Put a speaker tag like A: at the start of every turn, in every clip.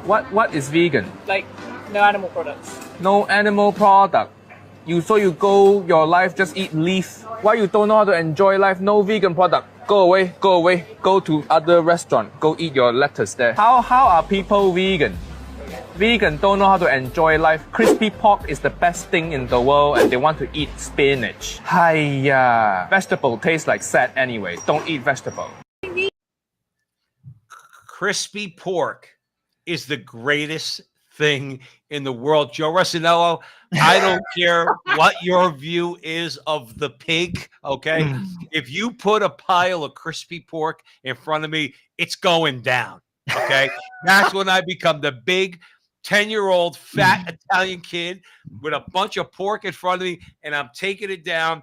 A: What is vegan?
B: Like, no animal products.
A: No animal product. So you go your life just eat leaf. Why you don't know how to enjoy life? No vegan product. Go away. Go to other restaurant. Go eat your lettuce there. How are people vegan? Vegan don't know how to enjoy life. Crispy pork is the best thing in the world and they want to eat spinach. Hiya. Vegetable tastes like sad anyway. Don't eat vegetable.
C: Crispy pork is the greatest thing in the world. Joe Rossinello, I don't care what your view is of the pig, okay? If you put a pile of crispy pork in front of me, it's going down, okay? That's when I become the big 10-year-old fat Italian kid with a bunch of pork in front of me, and I'm taking it down.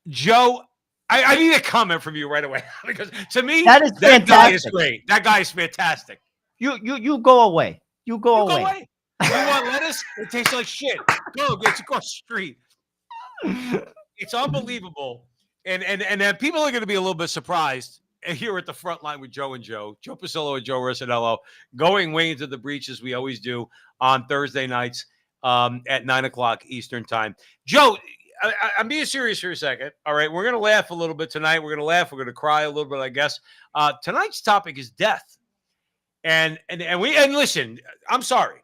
C: Joe, I need a comment from you right away because to me, that guy is great. That guy is fantastic.
D: You go away. You go away.
C: You want lettuce? It tastes like shit. Go, get across the street. It's unbelievable. And people are going to be a little bit surprised here at the front line with Joe Pasillo and Joe Rossinello, going way into the breach as we always do on Thursday nights at 9 o'clock Eastern time. Joe, I'm being serious for a second. All right, we're going to laugh a little bit tonight. We're going to laugh. We're going to cry a little bit, I guess. Tonight's topic is death. And listen, I'm sorry.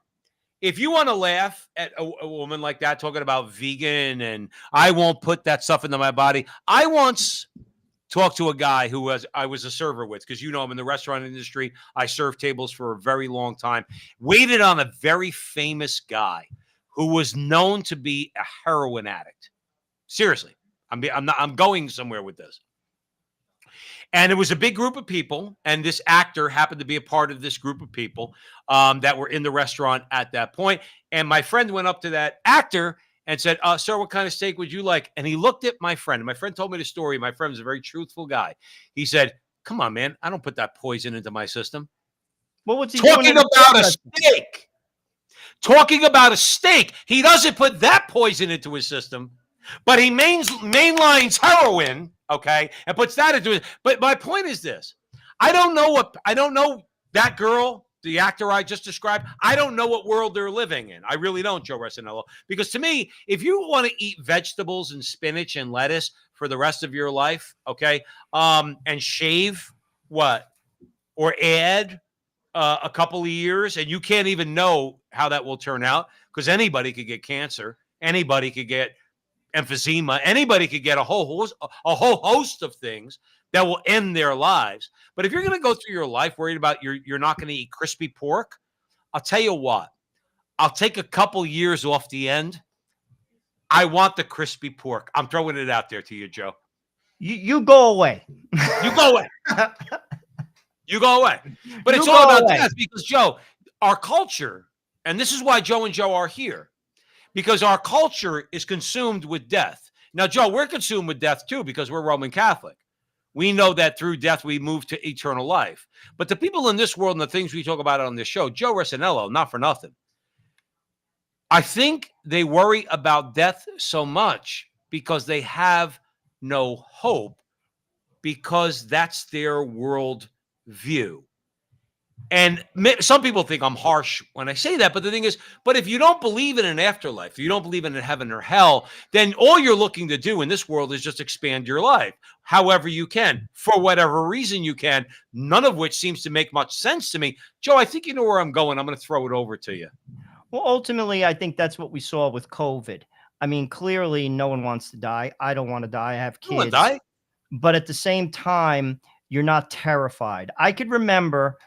C: If you want to laugh at a woman like that talking about vegan and I won't put that stuff into my body. I once talked to a guy I was a server with, because you know I'm in the restaurant industry. I served tables for a very long time. Waited on a very famous guy who was known to be a heroin addict. Seriously, I'm going somewhere with this. And it was a big group of people, and this actor happened to be a part of this group of people that were in the restaurant at that point. And my friend went up to that actor and said, sir, what kind of steak would you like? And he looked at my friend. And my friend told me the story. My friend was a very truthful guy. He said, come on, man, I don't put that poison into my system.
D: What was he
C: talking about a steak? Talking about a steak. He doesn't put that poison into his system, but he mainlines heroin, okay, and puts that into it. But my point is this. I don't know that girl, the actor I just described. I don't know what world they're living in. I really don't, Joe Rossinello. Because to me, if you want to eat vegetables and spinach and lettuce for the rest of your life, okay, and shave what? Or add a couple of years, and you can't even know how that will turn out, because anybody could get cancer. Anybody could get emphysema. Anybody could get a whole host of things that will end their lives. But if you're going to go through your life worried about you're not going to eat crispy pork, I'll tell you what. I'll take a couple years off the end. I want the crispy pork. I'm throwing it out there to you, Joe.
D: You go away.
C: You go away. You go away. But it's all about death, because, Joe, our culture, and this is why Joe and Joe are here, because our culture is consumed with death. Now, Joe, we're consumed with death too, because we're Roman Catholic. We know that through death, we move to eternal life. But the people in this world and the things we talk about on this show, Joe Rossinello, not for nothing, I think they worry about death so much because they have no hope, because that's their world view. And some people think I'm harsh when I say that, but the thing is, but if you don't believe in an afterlife, if you don't believe in heaven or hell, then all you're looking to do in this world is just expand your life however you can, for whatever reason you can, none of which seems to make much sense to me. Joe, I think you know where I'm going. I'm going to throw it over to you.
D: Well, ultimately, I think that's what we saw with COVID. I mean, clearly, no one wants to die. I don't want to die. I have kids.
C: You want to die?
D: But at the same time, you're not terrified. I could remember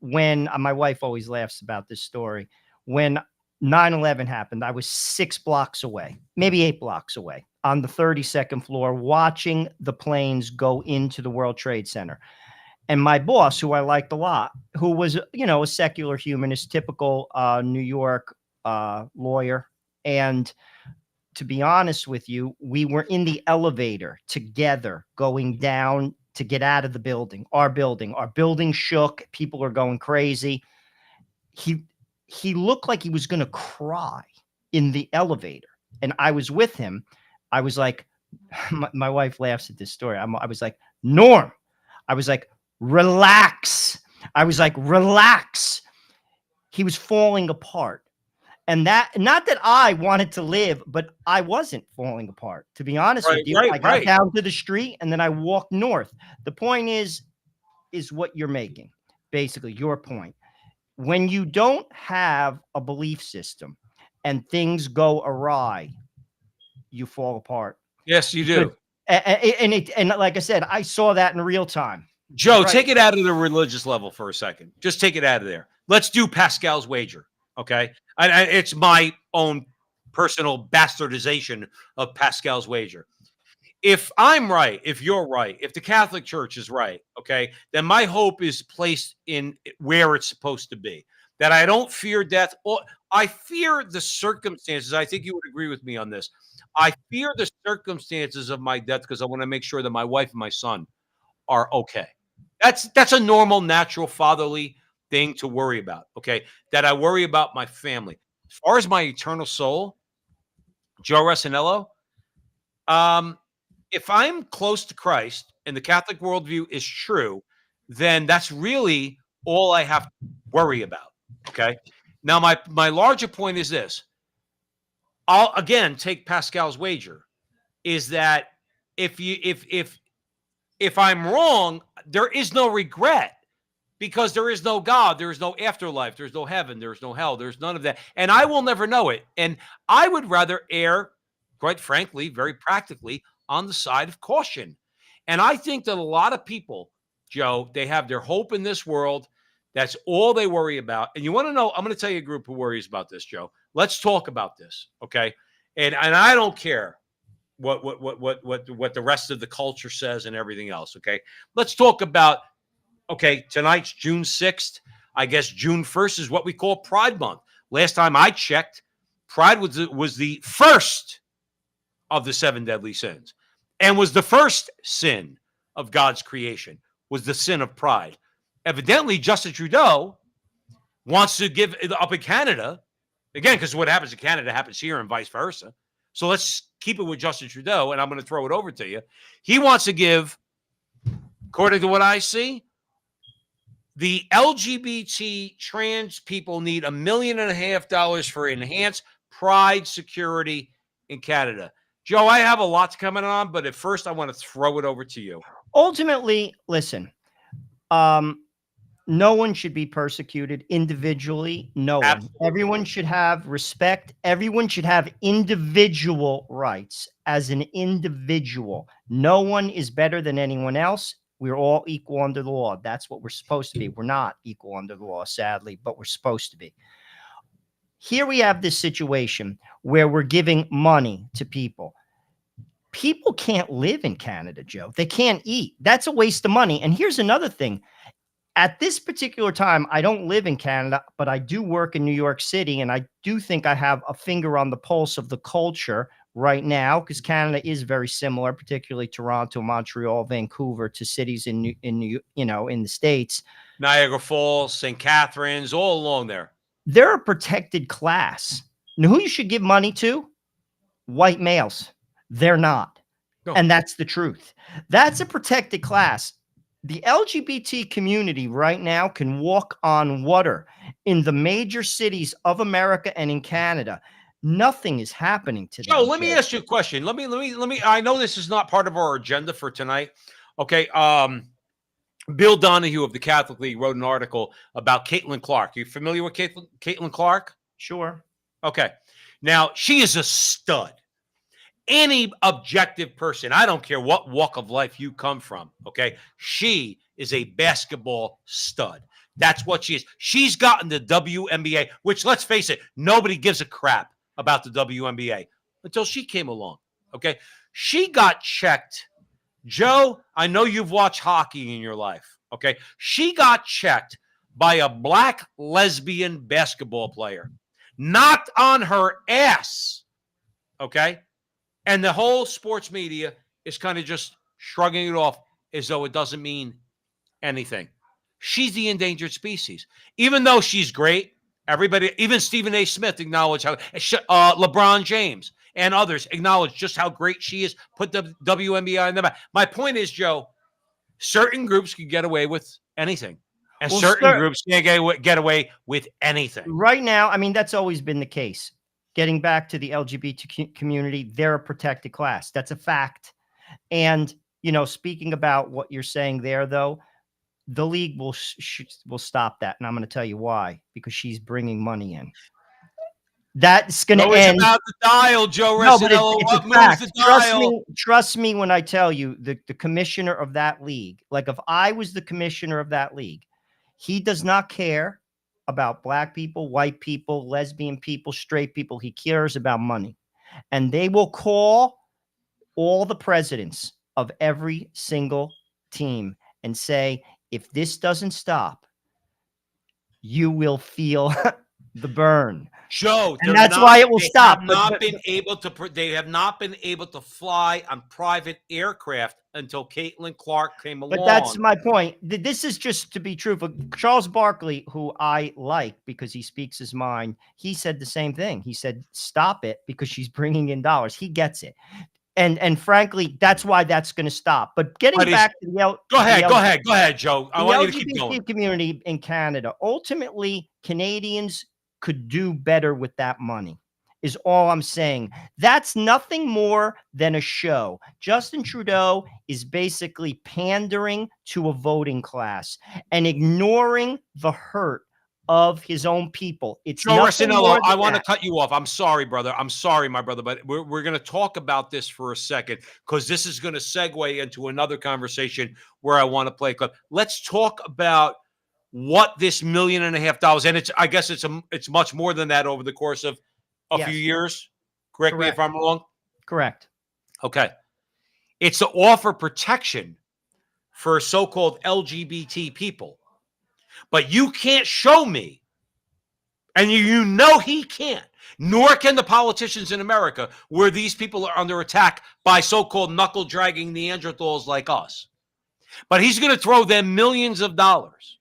D: when my wife always laughs about this story. When 9/11 happened, I was 6 blocks away, maybe 8 blocks away, on the 32nd floor, watching the planes go into the World Trade Center. And my boss, who I liked a lot, who was, a secular humanist, typical New York lawyer. And to be honest with you, we were in the elevator together going down to get out of the building. Our building shook. People were going crazy. He looked like he was going to cry in the elevator. And I was with him. I was like, my wife laughs at this story. I was like, Norm. I was like, relax. I was like, relax. He was falling apart. And that, not that I wanted to live, but I wasn't falling apart. To be honest with you, I got down to the street and then I walked north. The point is what you're making, basically your point. When you don't have a belief system and things go awry, you fall apart.
C: Yes, you do.
D: And like I said, I saw that in real time.
C: Joe, take it out of the religious level for a second. Just take it out of there. Let's do Pascal's wager, okay? It's my own personal bastardization of Pascal's wager. If I'm right, if you're right, if the Catholic Church is right, okay, then my hope is placed in where it's supposed to be. That I don't fear death. Or I fear the circumstances. I think you would agree with me on this. I fear the circumstances of my death because I want to make sure that my wife and my son are okay. That's a normal, natural, fatherly thing to worry about, okay? That I worry about my family. As far as my eternal soul, Joe Resinello, if I'm close to Christ and the Catholic worldview is true, then that's really all I have to worry about, okay? Now, my larger point is this. I'll, again, take Pascal's wager, is that if I'm wrong, there is no regret because there is no God, there is no afterlife, there's no heaven, there's no hell, there's none of that. And I will never know it. And I would rather err, quite frankly, very practically, on the side of caution. And I think that a lot of people, Joe, they have their hope in this world. That's all they worry about. And you want to know, I'm going to tell you a group who worries about this, Joe. Let's talk about this, okay? And I don't care what the rest of the culture says and everything else, okay? Let's talk about, okay, tonight's June 6th. I guess June 1st is what we call Pride Month. Last time I checked, Pride was the first of the 7 deadly sins and was the first sin of God's creation, was the sin of pride. Evidently, Justin Trudeau wants to give it up in Canada, again, because what happens in Canada happens here and vice versa. So let's keep it with Justin Trudeau, and I'm going to throw it over to you. He wants to give, according to what I see, the LGBT trans people need $1.5 million for enhanced pride security in Canada. Joe, I have a lot to comment on, but at first I want to throw it over to you.
D: Ultimately, listen, no one should be persecuted individually. No one.
C: Absolutely.
D: Everyone should have respect. Everyone should have individual rights as an individual. No one is better than anyone else. We're all equal under the law. That's what we're supposed to be. We're not equal under the law, sadly, but we're supposed to be. Here we have this situation where we're giving money to people. People can't live in Canada, Joe. They can't eat. That's a waste of money. And here's another thing. At this particular time, I don't live in Canada, but I do work in New York City, and I do think I have a finger on the pulse of the culture right now, because Canada is very similar, particularly Toronto, Montreal, Vancouver, to cities in the States.
C: Niagara Falls, St. Catharines, all along there.
D: They're a protected class. Now, who you should give money to? White males. They're not.
C: No.
D: And that's the truth. That's a protected class. The LGBT community right now can walk on water in the major cities of America and in Canada. Nothing is happening to them.
C: Joe, let me ask you a question. Let me. I know this is not part of our agenda for tonight. Okay. Bill Donahue of the Catholic League wrote an article about Caitlin Clark. Are you familiar with Caitlin Clark?
D: Sure.
C: Okay. Now, she is a stud. Any objective person, I don't care what walk of life you come from, okay? She is a basketball stud. That's what she is. She's gotten the WNBA, which, let's face it, nobody gives a crap about the WNBA until she came along, okay? She got checked. Joe, I know you've watched hockey in your life, okay? She got checked by a black lesbian basketball player, knocked on her ass, okay? And the whole sports media is kind of just shrugging it off as though it doesn't mean anything. She's the endangered species. Even though she's great, everybody, even Stephen A. Smith acknowledged how, LeBron James and others acknowledge just how great she is, put the WNBA in the back. My point is, Joe, certain groups can get away with anything. And
D: Well,
C: certain
D: sir-
C: groups can't get away with anything.
D: Right now, I mean, that's always been the case. Getting back to the LGBT community, they're a protected class. That's a fact. And, speaking about what you're saying there, though, the league will stop that. And I'm going to tell you why, because she's bringing money in. That's going to
C: Always
D: end.
C: about the dial, Joe
D: No, but
C: Resinello.
D: it's a
C: What moves
D: fact.
C: the dial?
D: Trust me when I tell you the commissioner of that league, like if I was the commissioner of that league, he does not care about black people, white people, lesbian people, straight people. He cares about money. And they will call all the presidents of every single team and say, if this doesn't stop, you will feel the burn.
C: Joe,
D: And that's why it will stop.
C: They have not been able to fly on private aircraft until Caitlin Clark came along.
D: But that's my point. This is just to be truthful. Charles Barkley, who I like because he speaks his mind, he said the same thing. He said, stop it because she's bringing in dollars. He gets it. And frankly, that's why that's going to stop. But getting back to the
C: go ahead, Joe. I want you to keep going.
D: LGBT community in Canada, ultimately, Canadians could do better with that money, is all I'm saying. That's nothing more than a show. Justin Trudeau is basically pandering to a voting class and ignoring the hurt of his own people. It's
C: Joe Resinello, I want
D: to
C: cut you off. I'm sorry, brother. I'm sorry, my brother, but we're going to talk about this for a second because this is going to segue into another conversation where I want to play a clip. Let's talk about what this $1.5 million, and I guess it's much more than that over the course of a few years. Correct me if I'm wrong.
D: Correct.
C: Okay. It's to offer protection for so-called LGBT people. But you can't show me, and you know he can't, nor can the politicians in America, where these people are under attack by so-called knuckle-dragging Neanderthals like us. But he's going to throw them millions of dollars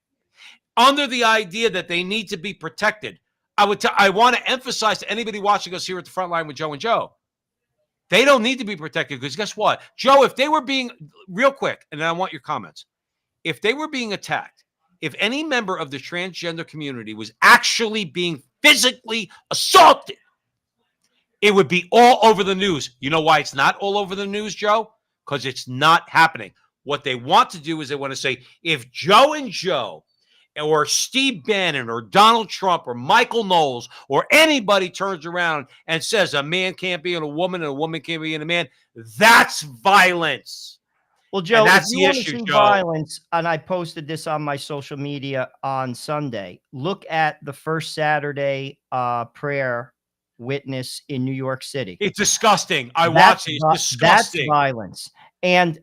C: under the idea that they need to be protected. I want to emphasize to anybody watching us here at the front line with Joe and Joe, they don't need to be protected because guess what? Joe, if they were being, real quick, and then I want your comments, if they were being attacked, if any member of the transgender community was actually being physically assaulted, it would be all over the news. You know why it's not all over the news, Joe? Because it's not happening. What they want to do is they want to say, if Joe and Joe or Steve Bannon or Donald Trump or Michael Knowles or anybody turns around and says a man can't be in a woman and a woman can't be in a man, that's violence.
D: Well, Joe,
C: that's
D: if you want to see violence, and I posted this on my social media on Sunday, look at the first Saturday prayer witness in New York City.
C: It's disgusting. I watched it. It's disgusting.
D: That's violence. And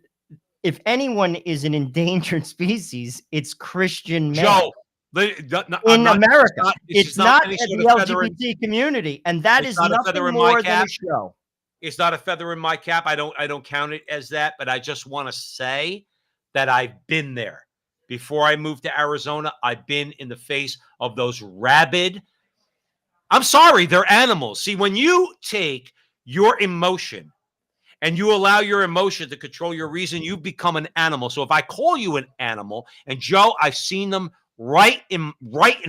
D: if anyone is an endangered species, it's Christian men.
C: Joe,
D: in America. It's not the LGBT community, and that is nothing more than a show.
C: It's not a feather in my cap. I don't count it as that, but I just want to say that I've been there. Before I moved to Arizona, I've been in the face of those rabid. I'm sorry, they're animals. See, when you take your emotion and you allow your emotion to control your reason, you become an animal. So if I call you an animal, and Joe, I've seen them right in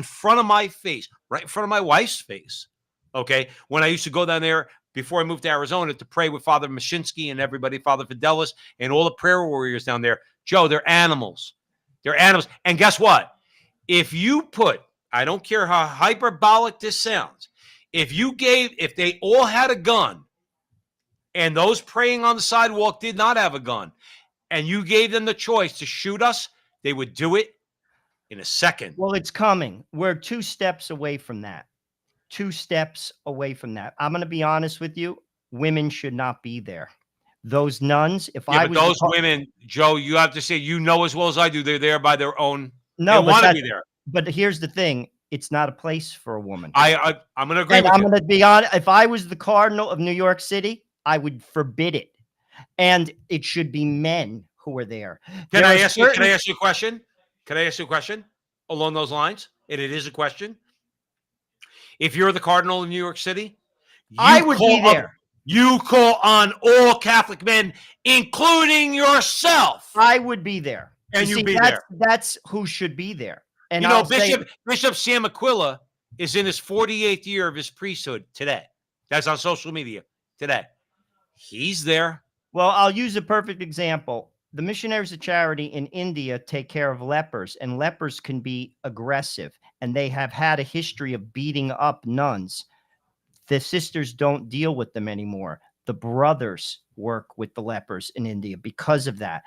C: front of my face, right in front of my wife's face. Okay, when I used to go down there before I moved to Arizona to pray with Father Mashinsky and everybody, Father Fidelis, and all the prayer warriors down there. Joe, they're animals. They're animals. And guess what? If you put, I don't care how hyperbolic this sounds, if they all had a gun and those praying on the sidewalk did not have a gun and you gave them the choice to shoot us, they would do it in a second.
D: Well, it's coming. We're 2 steps away from that. 2 steps away from that. I'm going to be honest with you. Women should not be there. Those nuns,
C: women, Joe, you have to say, you know as well as I do, they're there by their own.
D: No,
C: they want to be there.
D: But here's the thing. It's not a place for a woman.
C: I'm going to agree with you.
D: I'm going to be honest. If I was the Cardinal of New York City, I would forbid it. And it should be men who are there.
C: Can I ask you a question? Can I ask you a question along those lines? And it is a question. If you're the Cardinal in New York City,
D: I would be there.
C: You call on all Catholic men, including yourself.
D: I would be there.
C: And you'd be there.
D: That's who should be there. And
C: You know,
D: I'll say,
C: Bishop Sam Aquila is in his 48th year of his priesthood today. That's on social media today. He's there.
D: well, I'll use a perfect example. The Missionaries of Charity in India take care of lepers, and lepers can be aggressive, and they have had a history of beating up nuns. The sisters don't deal with them anymore. The brothers work with the lepers in India because of that.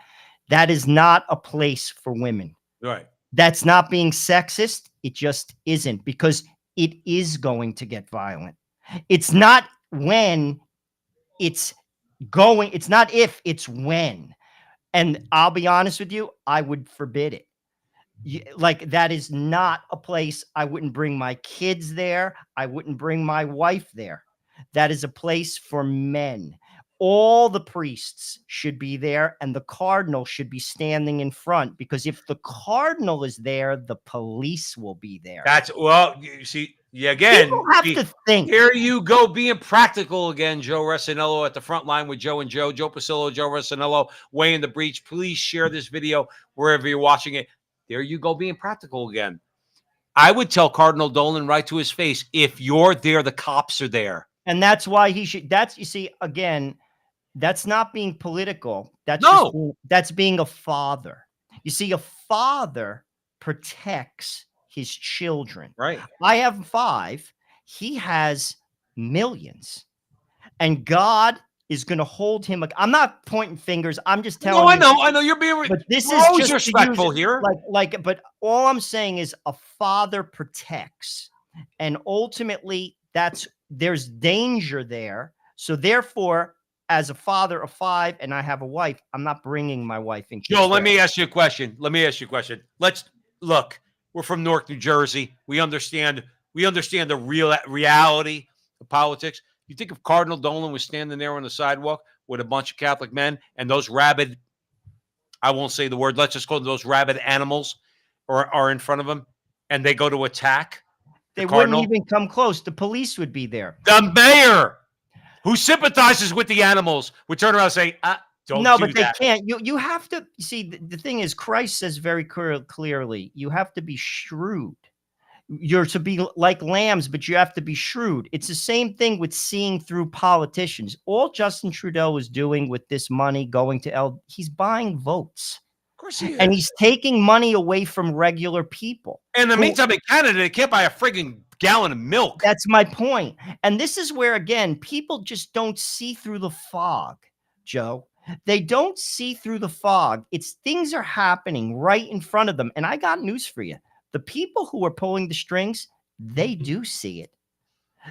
D: That is not a place for women.
C: Right.
D: That's not being sexist. It just isn't, because it is going to get violent. It's not when, it's going, it's not if, it's when. And I'll be honest with you, I would forbid it. Like, that is not a place. I wouldn't bring my kids there. I wouldn't bring my wife there. That is a place for men. All the priests should be there, and the cardinal should be standing in front, because if the cardinal is there, the police will be there.
C: That's, well, you see, again,
D: People have to think.
C: Here you go, being practical again. Joe Resinello at the front line with Joe and Joe. Joe Pasillo, Joe Resinello, Way in the Breach. Please share this video wherever you're watching it. There you go, being practical again. I would tell Cardinal Dolan right to his face, if you're there, the cops are there.
D: And that's why he should. That's, you see, again, that's not being political. That's that's being a father. You see, a father protects his children.
C: Right.
D: I have 5. He has millions. And God is going to hold him. I'm not pointing fingers. I'm just telling you.
C: I know. You're being,
D: but this
C: you're
D: is
C: always
D: just
C: respectful here.
D: But all I'm saying is a father protects. And ultimately, there's danger there. So therefore, as a father of 5 and I have a wife, I'm not bringing my wife in.
C: Joe, let me ask you a question. Let's look. We're from Newark, New Jersey. We understand the reality of politics. You think if Cardinal Dolan was standing there on the sidewalk with a bunch of Catholic men and those rabid, I won't say the word, let's just call them those rabid animals, are in front of him, and they go to attack
D: They wouldn't even come close. The police would be there.
C: The mayor, who sympathizes with the animals, would turn around and say, don't do
D: but
C: that.
D: They can't. You have to see, the thing is, Christ says very clearly, you have to be shrewd. You're to be like lambs, but you have to be shrewd. It's the same thing with seeing through politicians. All Justin Trudeau is doing with this money going to he's buying votes.
C: Of course he is.
D: And he's taking money away from regular people.
C: In the meantime, in Canada, they can't buy a frigging gallon of milk.
D: That's my point. And this is where, again, people just don't see through the fog, Joe. They don't see through the fog. It's things are happening right in front of them. And I got news for you. The people who are pulling the strings, they do see it.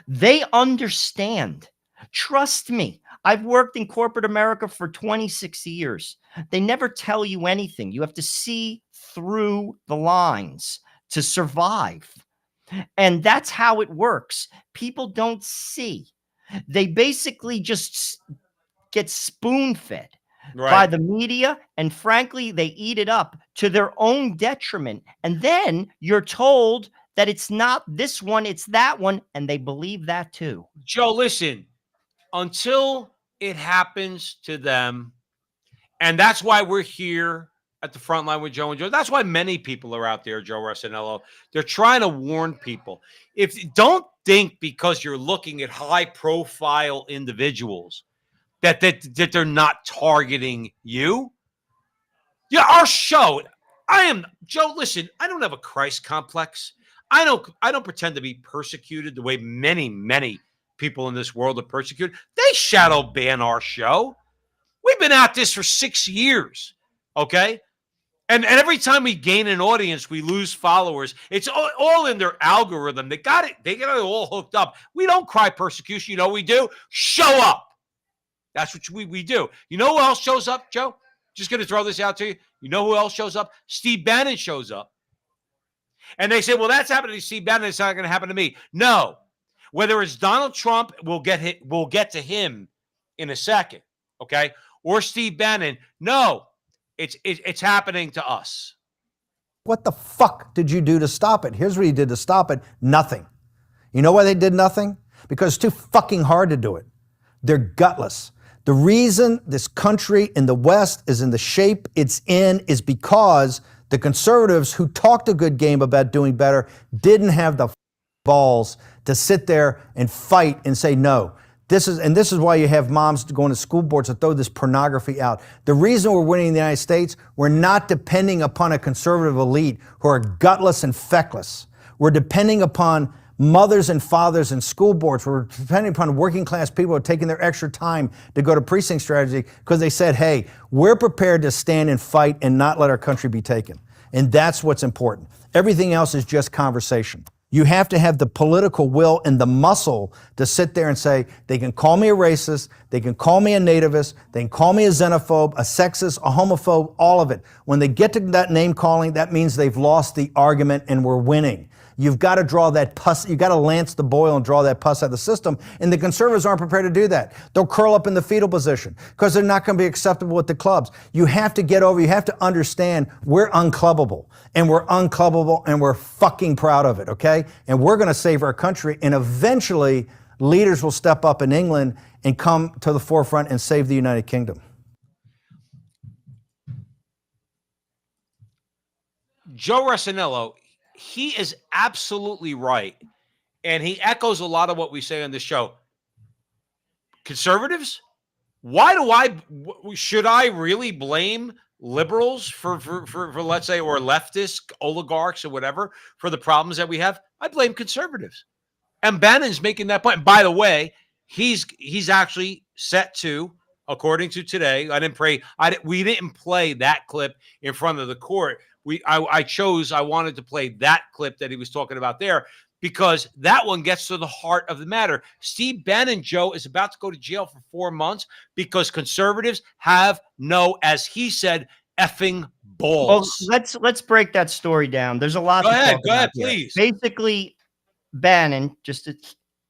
D: They understand. Trust me. I've worked in corporate America for 26 years. They never tell you anything. You have to see through the lines to survive. And that's how it works. People don't see. They basically just get spoon-fed by the media, and frankly, they eat it up to their own detriment. And then you're told that it's not this one, it's that one, and they believe that too.
C: Joe, listen, until it happens to them, and that's why we're here at the front line with Joe and Joe. That's why many people are out there, Joe Resinello. They're trying to warn people. Don't think because you're looking at high-profile individuals that they're not targeting you. Yeah, our show. Joe, listen, I don't have a Christ complex. I don't pretend to be persecuted the way many people in this world are persecuted. They shadow ban our show. We've been at this for 6 years. Okay? And every time we gain an audience, we lose followers. It's all in their algorithm. They got it all hooked up. We don't cry persecution. You know what we do? Show up. That's what we do. You know who else shows up, Joe? Just going to throw this out to you. You know who else shows up? Steve Bannon shows up. And they say, well, that's happening to Steve Bannon. It's not going to happen to me. No. Whether it's Donald Trump, we'll get to him in a second, okay? Or Steve Bannon. No, it's happening to us.
E: What the fuck did you do to stop it? Here's what he did to stop it. Nothing. You know why they did nothing? Because it's too fucking hard to do it. They're gutless. The reason this country in the West is in the shape it's in is because The conservatives who talked a good game about doing better didn't have the balls to sit there and fight and say no. This is why you have moms going to school boards to throw this pornography out. The reason we're winning in the United States, we're not depending upon a conservative elite who are gutless and feckless. We're depending upon mothers and fathers and school boards. We're depending upon working class people who are taking their extra time to go to precinct strategy because they said, hey, we're prepared to stand and fight and not let our country be taken. And that's what's important. Everything else is just conversation. You have to have the political will and the muscle to sit there and say, they can call me a racist, they can call me a nativist, they can call me a xenophobe, a sexist, a homophobe, all of it. When they get to that name calling, that means they've lost the argument and we're winning. You've got to draw that pus, you've got to lance the boil and draw that pus out of the system. And the conservatives aren't prepared to do that. They'll curl up in the fetal position because they're not going to be acceptable with the clubs. You have to get over, you have to understand we're unclubbable. And we're unclubbable and we're fucking proud of it, okay? And we're going to save our country. And eventually, leaders will step up in England and come to the forefront and save the United Kingdom.
C: Joe Rossinello, he is absolutely right. And he echoes a lot of what we say on the show. Conservatives? Should I really blame liberals for let's say, or leftists, oligarchs or whatever, for the problems that we have? I blame conservatives. And Bannon's making that point. And by the way, he's actually set to, according to today, we didn't play that clip in front of the court. I wanted to play that clip that he was talking about there because that one gets to the heart of the matter. Steve Bannon, Joe, is about to go to jail for 4 months because conservatives have no, as he said, effing balls.
D: Well, let's break that story down. There's a lot.
C: Go ahead,
D: here.
C: please.
D: Basically, Bannon,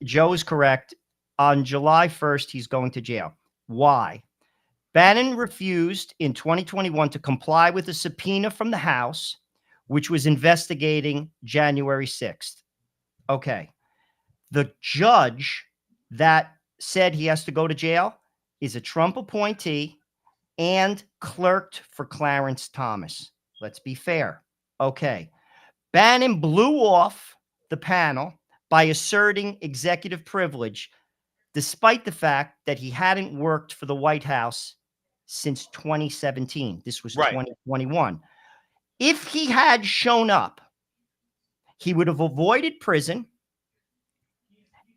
D: Joe is correct. On July 1st, he's going to jail. Why? Bannon refused in 2021 to comply with a subpoena from the House, which was investigating January 6th. Okay. The judge that said he has to go to jail is a Trump appointee and clerked for Clarence Thomas. Let's be fair. Okay. Bannon blew off the panel by asserting executive privilege, despite the fact that he hadn't worked for the White House since 2017. This was 2021. If he had shown up, he would have avoided prison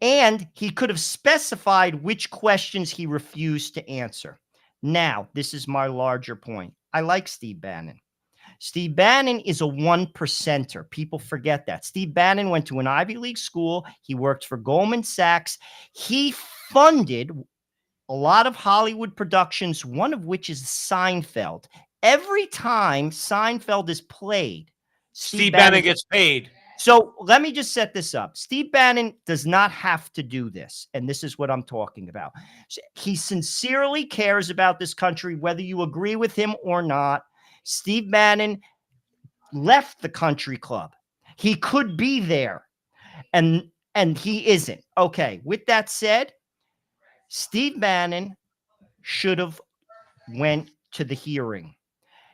D: and he could have specified which questions he refused to answer. Now, this is my larger point. I like Steve Bannon. Steve Bannon is a 1%er. People forget that. Steve Bannon went to an Ivy League school. He worked for Goldman Sachs. He funded a lot of Hollywood productions, one of which is Seinfeld. Every time Seinfeld is played,
C: Steve Bannon gets paid.
D: So let me just set this up. Steve Bannon does not have to do this. And this is what I'm talking about. He sincerely cares about this country, whether you agree with him or not. Steve Bannon left the country club. He could be there and he isn't. Okay. With that said, Steve Bannon should have went to the hearing.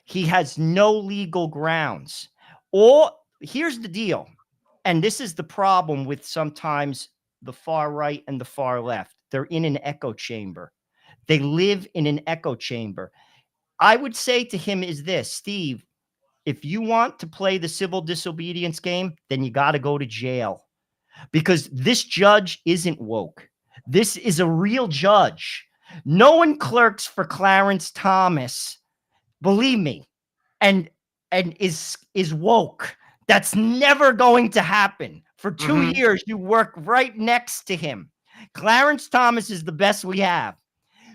D: He has no legal grounds. Or here's the deal. And this is the problem with sometimes the far right and the far left. They're in an echo chamber. They live in an echo chamber. I would say to him is this, Steve, if you want to play the civil disobedience game, then you got to go to jail because this judge isn't woke. This is a real judge. No one clerks for Clarence Thomas, believe me, and is woke. That's never going to happen. For 2 years, you work right next to him. Clarence Thomas is the best we have.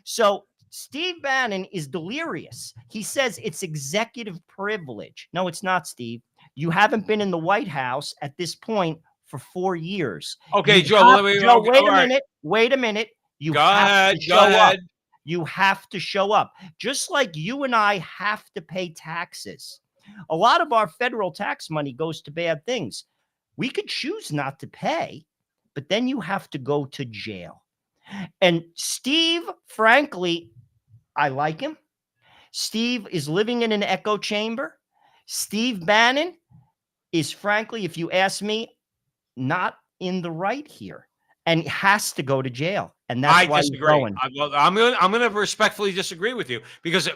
D: So Steve Bannon is delirious. He says it's executive privilege. No, it's not, Steve. You haven't been in the White House at this point for 4 years.
C: Okay, Joe,
D: wait a minute. You
C: go
D: have
C: ahead.
D: to show up. You have to show up. Just like you and I have to pay taxes. A lot of our federal tax money goes to bad things. We could choose not to pay, but then you have to go to jail. And Steve, frankly, I like him. Steve is living in an echo chamber. Steve Bannon is, frankly, if you ask me, not in the right here, and has to go to jail. And that's
C: I
D: why he's
C: disagree.
D: going.
C: I'm gonna respectfully disagree with you because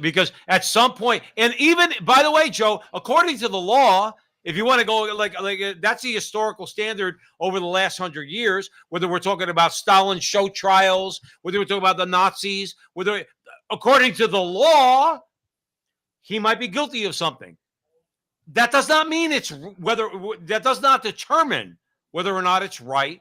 C: at some point, and even by the way, Joe, according to the law, if you want to go like that's the historical standard over the last 100 years. Whether we're talking about Stalin's show trials, whether we're talking about the Nazis, whether according to the law, he might be guilty of something. That does not mean it's that does not determine whether or not it's right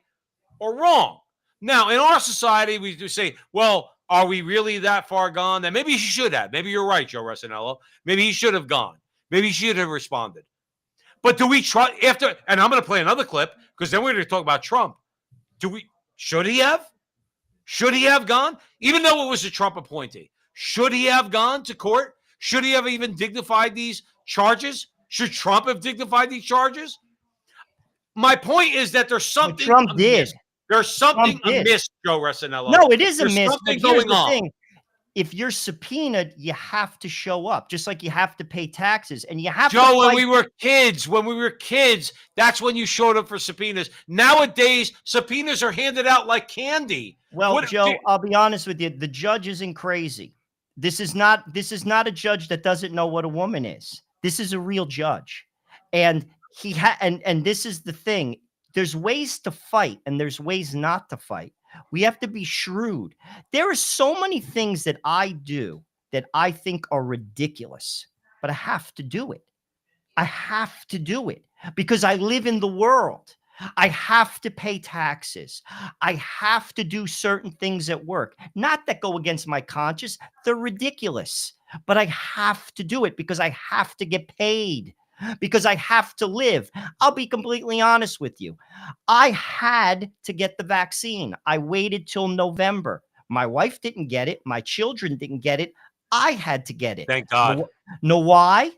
C: or wrong. Now, in our society, we do say, well, are we really that far gone? That maybe he should have. Maybe you're right, Joe Resinello. Maybe he should have gone. Maybe he should have responded. But do we try after? And I'm going to play another clip because then we're going to talk about Trump. Should he have? Should he have gone? Even though it was a Trump appointee, should he have gone to court? Should he have even dignified these charges? Should Trump have dignified these charges? My point is that there's something
D: Trump
C: amiss.
D: did.
C: There's something
D: Trump did.
C: amiss, Joe Resinello.
D: No, it is
C: There's
D: amiss.
C: something
D: But here's
C: going
D: the
C: on.
D: thing. If you're subpoenaed, you have to show up, just like you have to pay taxes, and you have to
C: Joe, when
D: fight.
C: we were kids, that's when you showed up for subpoenas. Nowadays, subpoenas are handed out like candy.
D: Well, Joe, I'll be honest with you. The judge isn't crazy. This is not a judge that doesn't know what a woman is. This is a real judge. And and this is the thing. There's ways to fight and there's ways not to fight. We have to be shrewd. There are so many things that I do that I think are ridiculous, but I have to do it. I have to do it because I live in the world. I have to pay taxes. I have to do certain things at work, not that go against my conscience. They're ridiculous, but I have to do it because I have to get paid, because I have to live. I'll be completely honest with you. I had to get the vaccine. I waited till November. My wife didn't get it. My children didn't get it. I had to get it.
C: Thank God.
D: Know why?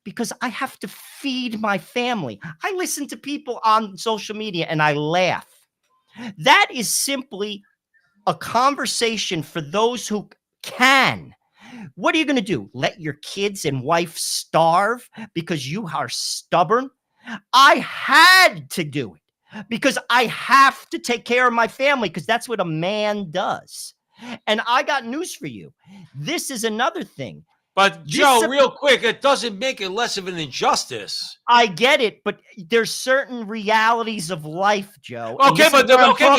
D: Because I have to feed my family. I listen to people on social media and I laugh. That is simply a conversation for those who can. What are you going to do? Let your kids and wife starve because you are stubborn? I had to do it because I have to take care of my family because that's what a man does. And I got news for you. This is another thing.
C: But Joe, real quick, it doesn't make it less of an injustice.
D: I get it, but there's certain realities of life, Joe.
C: Okay, but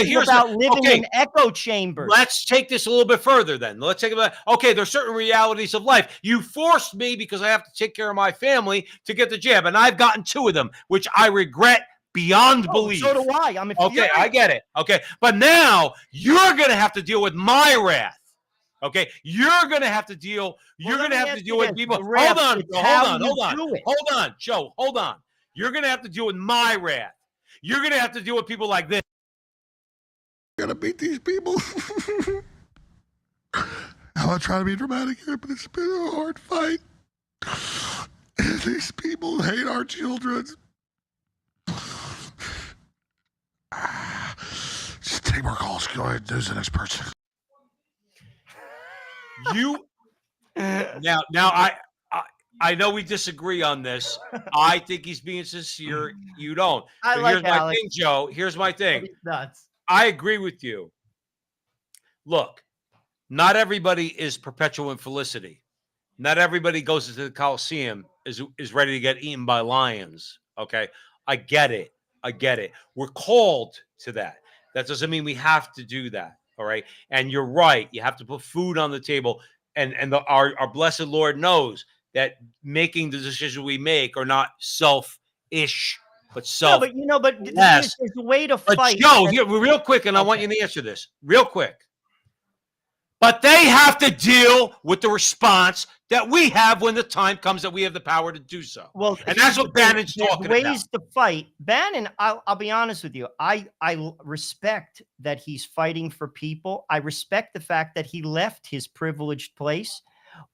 C: here's
D: about living in echo chambers.
C: Let's take this a little bit further then. Let's take it. Okay, there's certain realities of life. You forced me because I have to take care of my family to get the jab, and I've gotten 2 of them, which I regret beyond belief.
D: So do I. I'm
C: okay. I get it. Okay, but now you're going to have to deal with my wrath. Okay, you're going to have to deal. You're going to have to deal with people. Hold on, Joe. Hold on. You're going to have to deal with my wrath. You're going to have to deal with people like this.
F: Gotta beat these people. I'm not trying to be dramatic here, but it's been a hard fight. And these people hate our children. Just take more calls. Go ahead, do the next person.
C: I know we disagree on this. I think he's being sincere. You don't.
D: Here's
C: my thing, Joe. Here's my thing.
D: Nuts.
C: I agree with you. Look, not everybody is perpetual infelicity. Not everybody goes into the Coliseum is ready to get eaten by lions. Okay, I get it. We're called to that. That doesn't mean we have to do that. All right. And you're right. You have to put food on the table. And our blessed Lord knows that making the decisions we make are not selfish, but self.
D: No, but there's a way to fight.
C: But Joe, here, real quick, and I want you to answer this real quick. But they have to deal with the response that we have when the time comes that we have the power to do so.
D: Well,
C: and that's what Bannon's talking about.
D: Ways to fight. Bannon, I'll be honest with you. I respect that he's fighting for people. I respect the fact that he left his privileged place,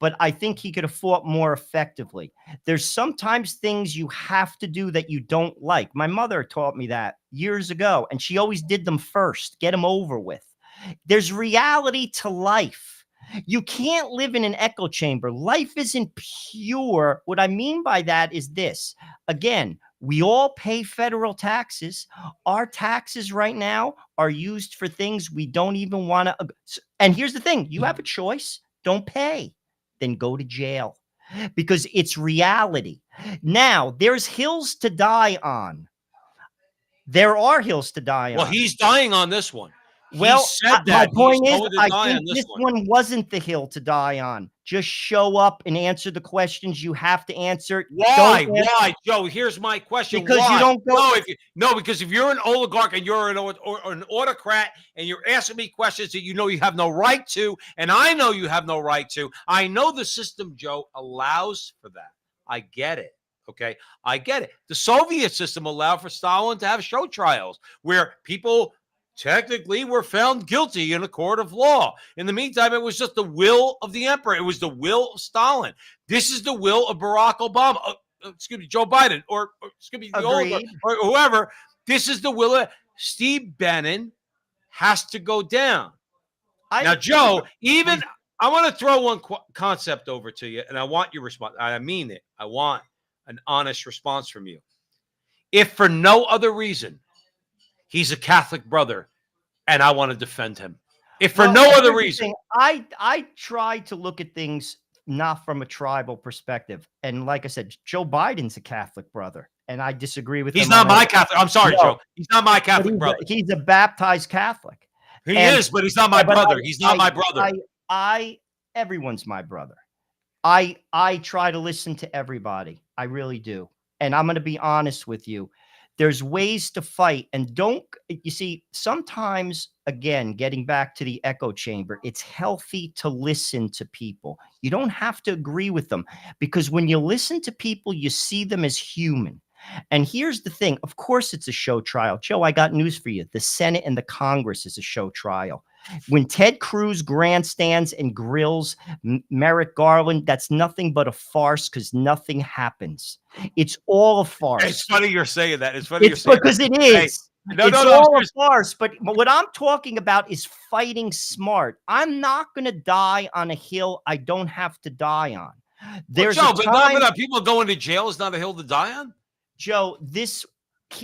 D: but I think he could have fought more effectively. There's sometimes things you have to do that you don't like. My mother taught me that years ago, and she always did them first. Get them over with. There's reality to life. You can't live in an echo chamber. Life isn't pure. What I mean by that is this. Again, we all pay federal taxes. Our taxes right now are used for things we don't even want to. And here's the thing, you have a choice. Don't pay, then go to jail, because it's reality. Now, there's hills to die on. There are hills to die on.
C: Well, he's dying on this one.
D: Well,
C: he said
D: my
C: that
D: point
C: he's
D: is,
C: going to
D: I
C: die
D: think
C: on this
D: this
C: one.
D: one wasn't the hill to die on. Just show up and answer the questions you have to answer.
C: Why?
D: Don't answer-
C: Why, Joe? Here's my question.
D: Because
C: Why?
D: you don't go.
C: No, because if you're an oligarch and you're an autocrat and you're asking me questions that you know you have no right to, and I know you have no right to, I know the system, Joe, allows for that. I get it. Okay, I get it. The Soviet system allowed for Stalin to have show trials where people technically were found guilty in a court of law. In the meantime, it was just the will of the emperor. It was the will of Stalin. This is the will of Barack Obama. Excuse me, Joe Biden, or excuse me, the oligarch, or whoever. This is the will of Steve Bannon. Has to go down. Now, Joe, even I want to throw one concept over to you, and I want your response. I mean it. I want an honest response from you. If for no other reason, he's a Catholic brother, and I want to defend him. If for no other reason.
D: I try to look at things not from a tribal perspective. And like I said, Joe Biden's a Catholic brother, and I disagree with him.
C: He's not my Catholic. I'm sorry, Joe. He's not my Catholic brother.
D: He's a baptized Catholic.
C: He is, but he's not my brother. He's not my brother.
D: Everyone's my brother. I try to listen to everybody. I really do. And I'm going to be honest with you. There's ways to fight, and you see, sometimes, again, getting back to the echo chamber, it's healthy to listen to people. You don't have to agree with them, because when you listen to people, you see them as human. And here's the thing. Of course, it's a show trial. Joe, I got news for you. The Senate and the Congress is a show trial. When Ted Cruz grandstands and grills Merrick Garland, that's nothing but a farce, because nothing happens. It's all a farce.
C: It's funny you're saying that. It's funny
D: you're saying because that. It is. Hey, it's all a farce. But what I'm talking about is fighting smart. I'm not going to die on a hill I don't have to die on. There's
C: Joe, but people going to jail is not a hill to die on?
D: Joe,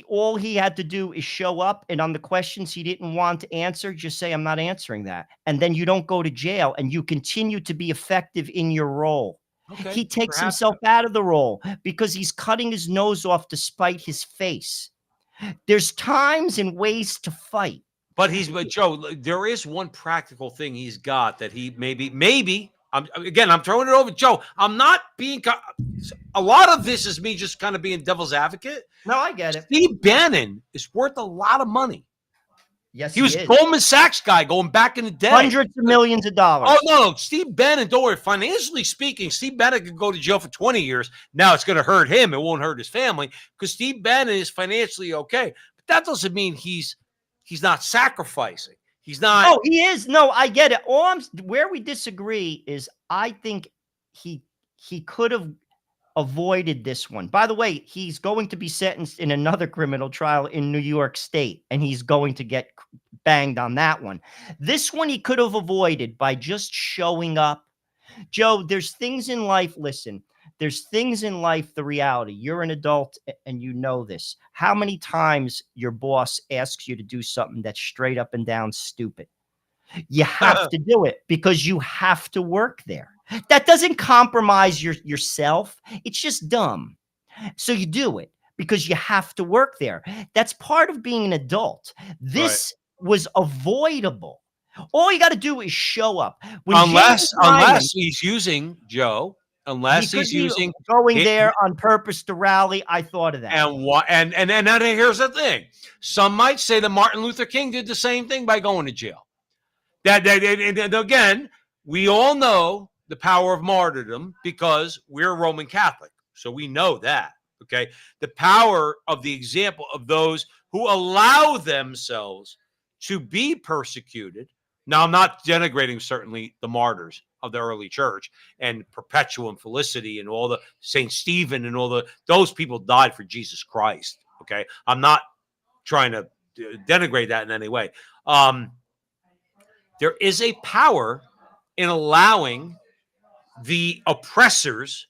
D: all he had to do is show up, and on the questions he didn't want to answer, just say, I'm not answering that. And then you don't go to jail, and you continue to be effective in your role. Okay, he takes himself out of the role because he's cutting his nose off to spite his face. There's times and ways to fight.
C: But Joe, there is one practical thing he's got that he maybe I'm throwing it over. Joe, I'm not being, a lot of this is me just kind of being devil's advocate.
D: No, I get it.
C: Steve Bannon is worth a lot of money.
D: Yes,
C: he was Goldman Sachs guy going back in the day.
D: Hundreds of millions of dollars.
C: Oh, no. Steve Bannon, don't worry. Financially speaking, Steve Bannon could go to jail for 20 years. Now it's going to hurt him. It won't hurt his family because Steve Bannon is financially okay. But that doesn't mean he's not sacrificing. He's not.
D: Oh, he is. No, I get it. Where we disagree is I think he could have avoided this one. By the way, he's going to be sentenced in another criminal trial in New York State, and he's going to get banged on that one. This one he could have avoided by just showing up. Joe, there's things in life. Listen, there's things in life, the reality. You're an adult and you know this. How many times your boss asks you to do something that's straight up and down stupid? You have to do it because you have to work there. That doesn't compromise yourself. It's just dumb. So you do it because you have to work there. That's part of being an adult. This was avoidable. All you got to do is show up.
C: Unless he's using, Joe, he's using
D: going there on purpose to rally. I thought of that.
C: And here's the thing. Some might say that Martin Luther King did the same thing by going to jail. And again, we all know the power of martyrdom because we're Roman Catholic. So we know that, okay? The power of the example of those who allow themselves to be persecuted. Now, I'm not denigrating certainly the martyrs of the early church and Perpetua and Felicity and all the St. Stephen and all those people died for Jesus Christ, okay? I'm not trying to denigrate that in any way. There is a power in allowing the oppressors,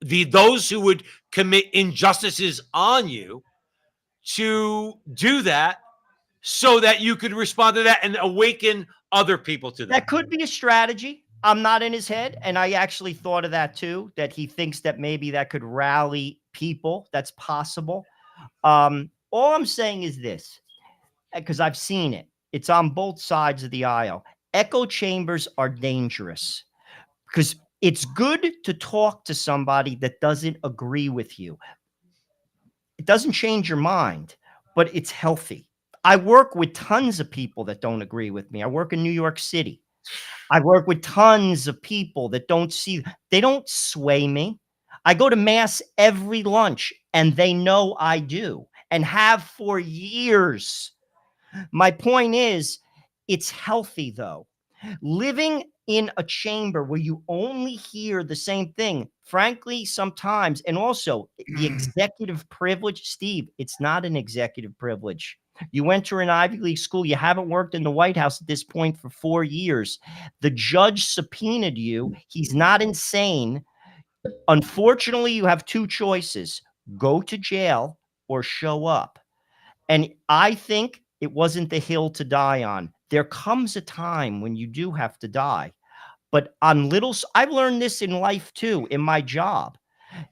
C: those who would commit injustices on you, to do that so that you could respond to that and awaken other people to that.
D: That could be a strategy. I'm not in his head. And I actually thought of that too, that he thinks that maybe that could rally people. That's possible. All I'm saying is this, because I've seen it. It's on both sides of the aisle. Echo chambers are dangerous because it's good to talk to somebody that doesn't agree with you. It doesn't change your mind, but it's healthy. I work with tons of people that don't agree with me. I work in New York City. I work with tons of people that they don't sway me. I go to mass every lunch and they know I do and have for years. My point is, it's healthy though. Living in a chamber where you only hear the same thing, frankly, sometimes, and also the executive privilege, Steve, it's not an executive privilege. You went to an Ivy League school. You haven't worked in the White House at this point for 4 years. The judge subpoenaed you. He's not insane. Unfortunately, you have two choices: go to jail or show up. And I think it wasn't the hill to die on. There comes a time when you do have to die. But on I've learned this in life too, in my job.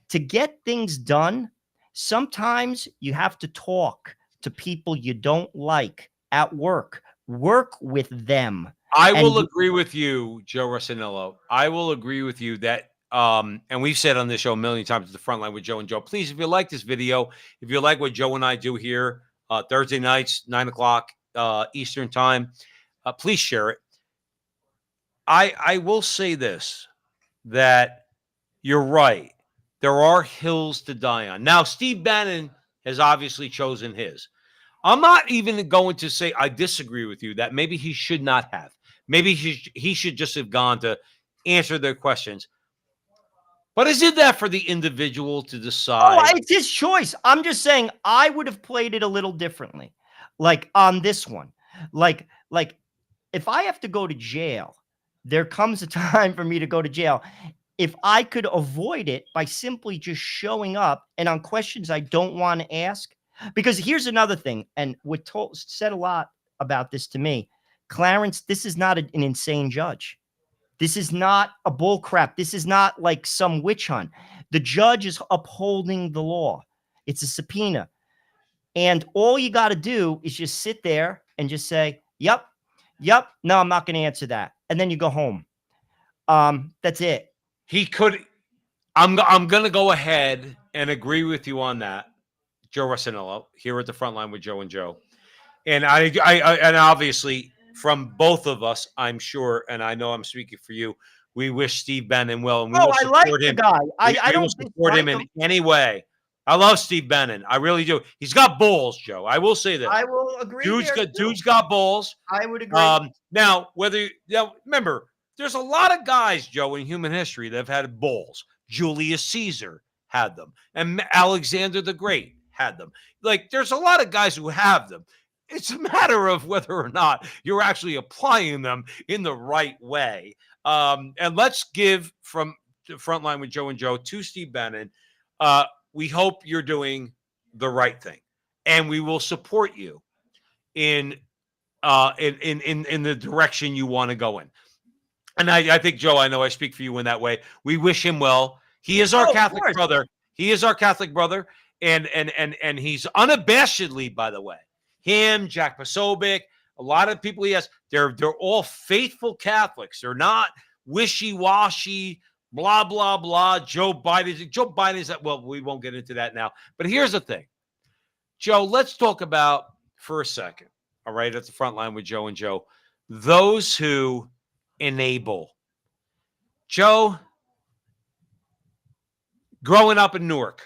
D: To get things done, sometimes you have to talk to people you don't like at work. Work with them.
C: I will agree with you, Joe Rossinello. I will agree with you that, and we've said on this show a million times at the front line with Joe and Joe, please, if you like this video, if you like what Joe and I do here, Thursday nights, 9 o'clock Eastern time, please share it. I will say this, that you're right. There are hills to die on. Now, Steve Bannon has obviously chosen his. I'm not even going to say I disagree with you that maybe he should not have. Maybe he should just have gone to answer their questions. But is it that for the individual to decide?
D: Oh, it's his choice. I'm just saying I would have played it a little differently. Like on this one. Like if I have to go to jail, there comes a time for me to go to jail. If I could avoid it by simply just showing up and on questions I don't want to ask. Because here's another thing, and said a lot about this to me. Clarence, this is not an insane judge. This is not a bull crap. This is not like some witch hunt. The judge is upholding the law. It's a subpoena. And all you got to do is just sit there and just say, yep, no, I'm not going to answer that. And then you go home. That's it.
C: He could. I'm going to go ahead and agree with you on that, Joe Rossinello, here at the front line with Joe and Joe. And and obviously from both of us, I'm sure, and I know I'm speaking for you, we wish Steve Bannon well, and we will support
D: like
C: him.
D: The guy. I
C: We
D: don't
C: will support him in any way. I love Steve Bannon. I really do. He's got balls, Joe. I will say that.
D: I will agree.
C: Dude's got balls.
D: I would agree.
C: Now, remember, there's a lot of guys, Joe, in human history that have had balls. Julius Caesar had them, and Alexander the Great had them. Like, there's a lot of guys who have them. It's a matter of whether or not you're actually applying them in the right way. And let's give from the front line with Joe and Joe to Steve Bannon. We hope you're doing the right thing, and we will support you in the direction you want to go in. And I think, Joe, I know I speak for you in that way. We wish him well. He is our Catholic brother. He is our Catholic brother, and he's unabashedly, by the way. Him, Jack Posobiec, a lot of people he has, they're all faithful Catholics. They're not wishy-washy, blah, blah, blah. Joe Biden is that. Well, we won't get into that now. But here's the thing. Joe, let's talk about for a second, all right, at the front line with Joe and Joe, those who enable. Joe, growing up in Newark,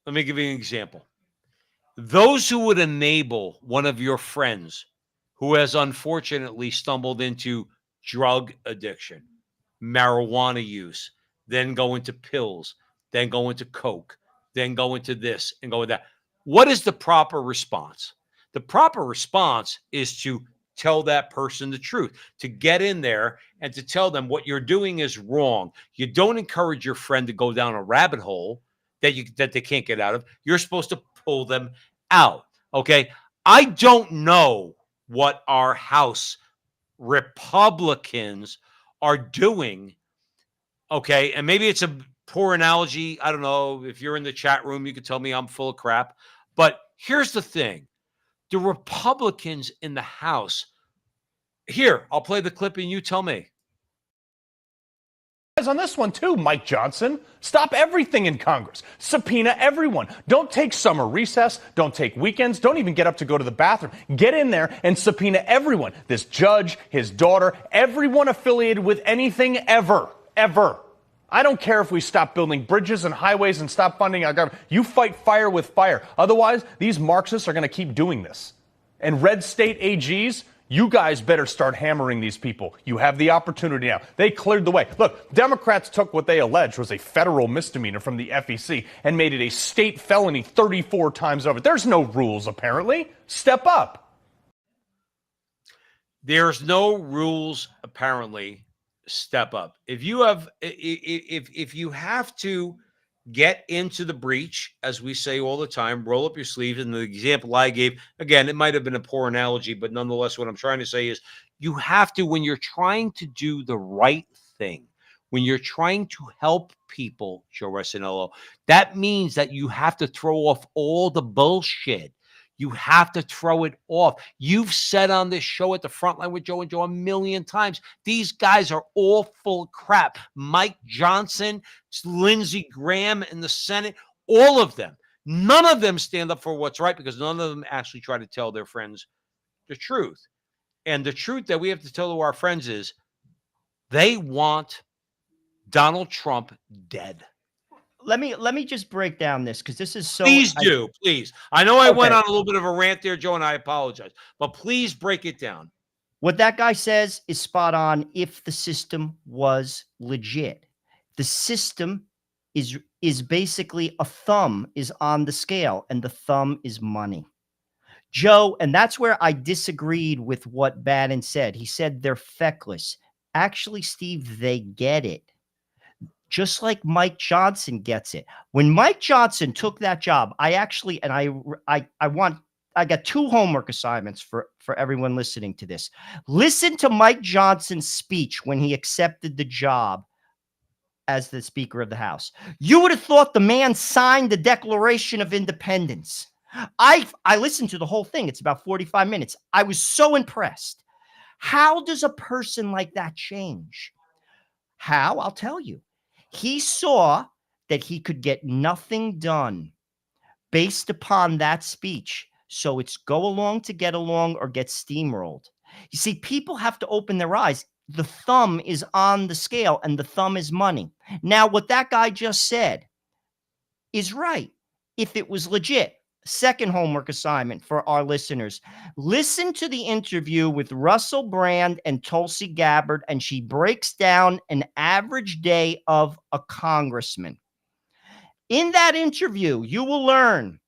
C: let me give you an example. Those who would enable one of your friends who has unfortunately stumbled into drug addiction, marijuana use, then go into pills, then go into coke, then go into this and go into that. What is the proper response? The proper response is to tell that person the truth, to get in there and to tell them what you're doing is wrong. You don't encourage your friend to go down a rabbit hole that they can't get out of. You're supposed to pull them out. Okay. I don't know what our House Republicans are doing. Okay. And maybe it's a poor analogy. I don't know. If you're in the chat room, you can tell me I'm full of crap. But here's the thing. The Republicans in the House. Here, I'll play the clip and you tell me.
G: On this one too, Mike Johnson. Stop everything in Congress. Subpoena everyone. Don't take summer recess. Don't take weekends. Don't even get up to go to the bathroom. Get in there and subpoena everyone. This judge, his daughter, everyone affiliated with anything ever. I don't care if we stop building bridges and highways and stop funding our government. You fight fire with fire. Otherwise, these Marxists are going to keep doing this. And red state AGs, you guys better start hammering these people. You have the opportunity now. They cleared the way. Look, Democrats took what they alleged was a federal misdemeanor from the FEC and made it a state felony 34 times over. There's no rules, apparently. Step up.
C: There's no rules, apparently. Step up. If you have to get into the breach, as we say all the time, roll up your sleeves. And the example I gave, again, it might have been a poor analogy, but nonetheless, what I'm trying to say is you have to, when you're trying to do the right thing, when you're trying to help people, Joe Resinello, that means that you have to throw off all the bullshit. You have to throw it off. You've said on this show at the Frontline with Joe and Joe a million times, these guys are all full of crap. Mike Johnson, Lindsey Graham in the Senate, all of them. None of them stand up for what's right because none of them actually try to tell their friends the truth. And the truth that we have to tell to our friends is they want Donald Trump dead.
D: Let me just break down this because this is so.
C: Please do, please. I know I went
D: Okay.
C: on a little bit of a rant there, Joe, and I apologize. But please break it down.
D: What that guy says is spot on if the system was legit. The system is basically a thumb is on the scale, and the thumb is money. Joe, and that's where I disagreed with what Bannon said. He said they're feckless. Actually, Steve, they get it. Just like Mike Johnson gets it. When Mike Johnson took that job, I got 2 homework assignments for everyone listening to this. Listen to Mike Johnson's speech when he accepted the job as the Speaker of the House. You would have thought the man signed the Declaration of Independence. I listened to the whole thing. It's about 45 minutes. I was so impressed. How does a person like that change? How? I'll tell you. He saw that he could get nothing done based upon that speech. So it's go along to get along or get steamrolled. You see, people have to open their eyes. The thumb is on the scale and the thumb is money. Now, what that guy just said is right. If it was legit. Second homework assignment for our listeners. Listen to the interview with Russell Brand and Tulsi Gabbard, and she breaks down an average day of a congressman. In that interview, you will learn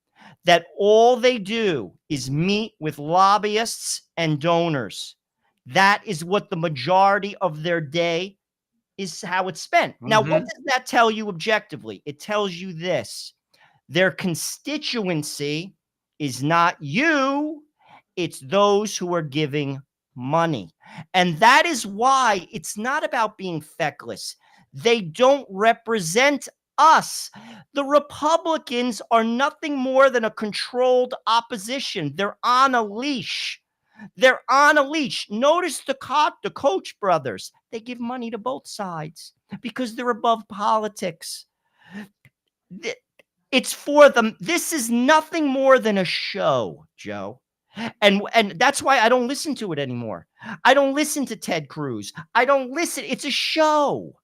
D: that all they do is meet with lobbyists and donors. That is what the majority of their day is, how it's spent. Now, what does that tell you objectively? It tells you this. Their constituency is not you, it's those who are giving money. And that is why it's not about being feckless. They don't represent us. The Republicans are nothing more than a controlled opposition. They're on a leash. They're on a leash. Notice the Koch brothers. They give money to both sides because they're above politics. It's for them. This is nothing more than a show, Joe. And that's why I don't listen to it anymore. I don't listen to Ted Cruz. I don't listen. It's a show.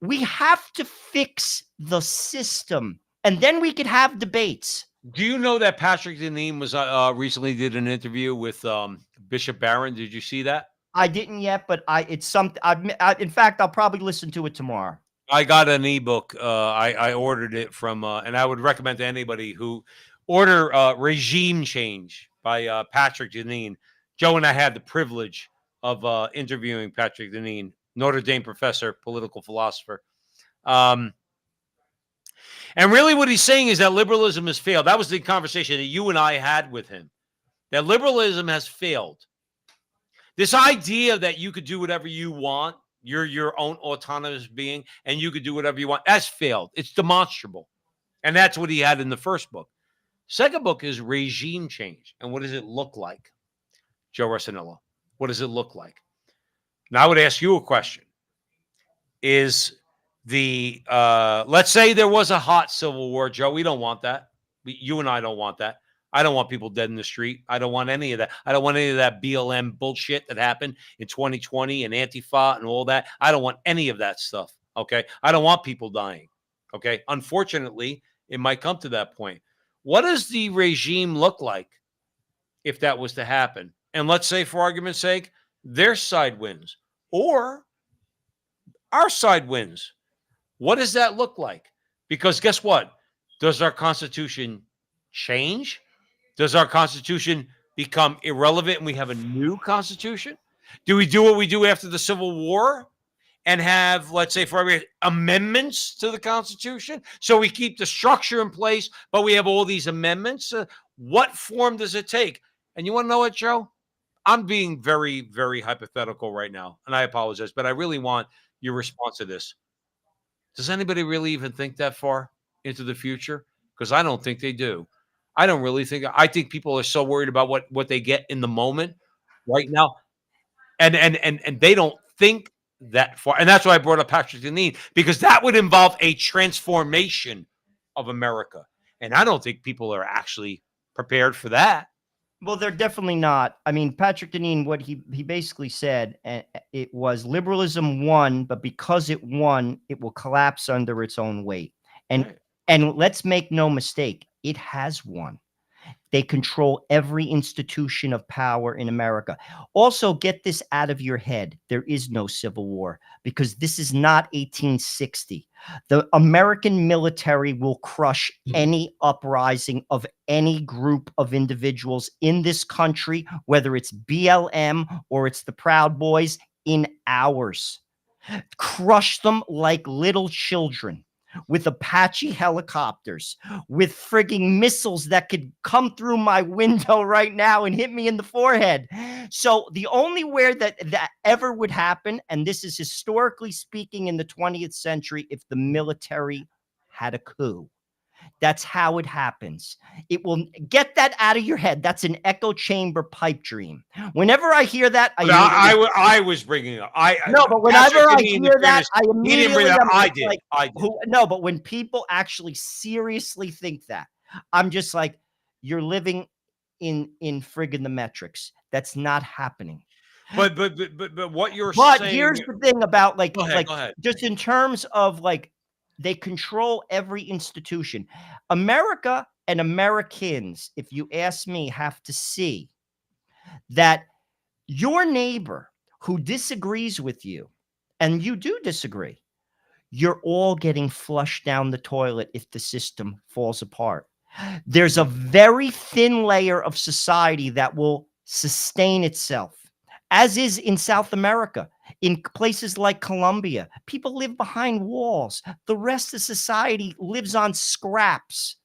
D: We have to fix the system, and then we could have debates.
C: Do you know that Patrick Deneen was recently did an interview with Bishop Barron? Did you see that?
D: I didn't yet, but it's something. In fact, I'll probably listen to it tomorrow.
C: I got an ebook. I ordered it from, and I would recommend to anybody who order Regime Change by Patrick Deneen. Joe and I had the privilege of interviewing Patrick Deneen, Notre Dame professor, political philosopher. And really what he's saying is that liberalism has failed. That was the conversation that you and I had with him, that liberalism has failed. This idea that you could do whatever you want, you're your own autonomous being, and you could do whatever you want, that's failed. It's demonstrable. And that's what he had in the first book. Second book is regime change. And what does it look like? Joe Rossinello, what does it look like? Now, I would ask you a question. Is the, let's say there was a hot civil war, Joe. We don't want that. You and I don't want that. I don't want people dead in the street. I don't want any of that. I don't want any of that BLM bullshit that happened in 2020 and Antifa and all that. I don't want any of that stuff. Okay. I don't want people dying. Okay. Unfortunately, it might come to that point. What does the regime look like if that was to happen? And let's say, for argument's sake, their side wins or our side wins. What does that look like? Because guess what? Does our Constitution change? Does our Constitution become irrelevant and we have a new Constitution? Do we do what we do after the Civil War and have, let's say, for every amendments to the Constitution? So we keep the structure in place, but we have all these amendments. What form does it take? And you want to know what, Joe? I'm being very, very hypothetical right now, and I apologize, but I really want your response to this. Does anybody really even think that far into the future? Because I don't think they do. I don't really think. I think people are so worried about what they get in the moment right now, and they don't think that far. And that's why I brought up Patrick Deneen, because that would involve a transformation of America, and I don't think people are actually prepared for that.
D: Well, they're definitely not. I mean, Patrick Deneen, what he basically said, it was liberalism won, but because it won, it will collapse under its own weight. And let's make no mistake, it has won. They control every institution of power in America. Also, get this out of your head. There is no civil war because this is not 1860. The American military will crush any uprising of any group of individuals in this country, whether it's BLM or it's the Proud Boys, in hours. Crush them like little children. With Apache helicopters, with frigging missiles that could come through my window right now and hit me in the forehead. So the only way that ever would happen, and this is historically speaking in the 20th century, if the military had a coup. That's how it happens. It will get that out of your head. That's an echo chamber pipe dream. Whenever I hear that,
C: I was bringing it up.
D: But whenever I hear that, I immediately
C: I did.
D: No, but when people actually seriously think that, I'm just like, you're living in friggin' the metrics. That's not happening.
C: But what you're saying.
D: But here's the thing about
C: go ahead.
D: just in terms of like, they control every institution. America and Americans, if you ask me, have to see that your neighbor who disagrees with you, and you do disagree, you're all getting flushed down the toilet if the system falls apart. There's a very thin layer of society that will sustain itself, as is in South America. In places like Colombia, people live behind walls. The rest of society lives on scraps.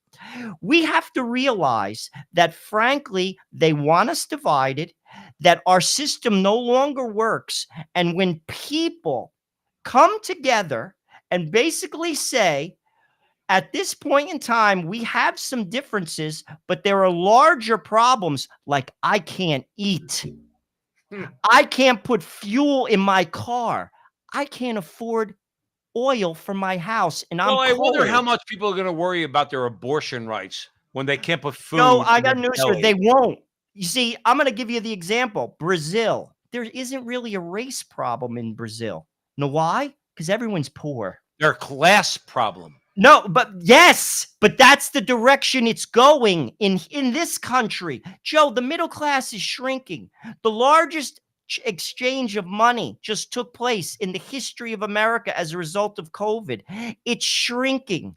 D: We have to realize that, frankly, they want us divided, that our system no longer works. And when people come together and basically say, at this point in time, we have some differences, but there are larger problems like I can't eat. I can't put fuel in my car. I can't afford oil for my house. And I
C: wonder how much people are going to worry about their abortion rights when they can't put food.
D: No, I got news for you. They won't. You see, I'm going to give you the example. Brazil. There isn't really a race problem in Brazil. Know why? Because everyone's poor.
C: They're a class problem.
D: No, but yes, but that's the direction it's going in this country. Joe, the middle class is shrinking. The largest exchange of money just took place in the history of America as a result of COVID. It's shrinking.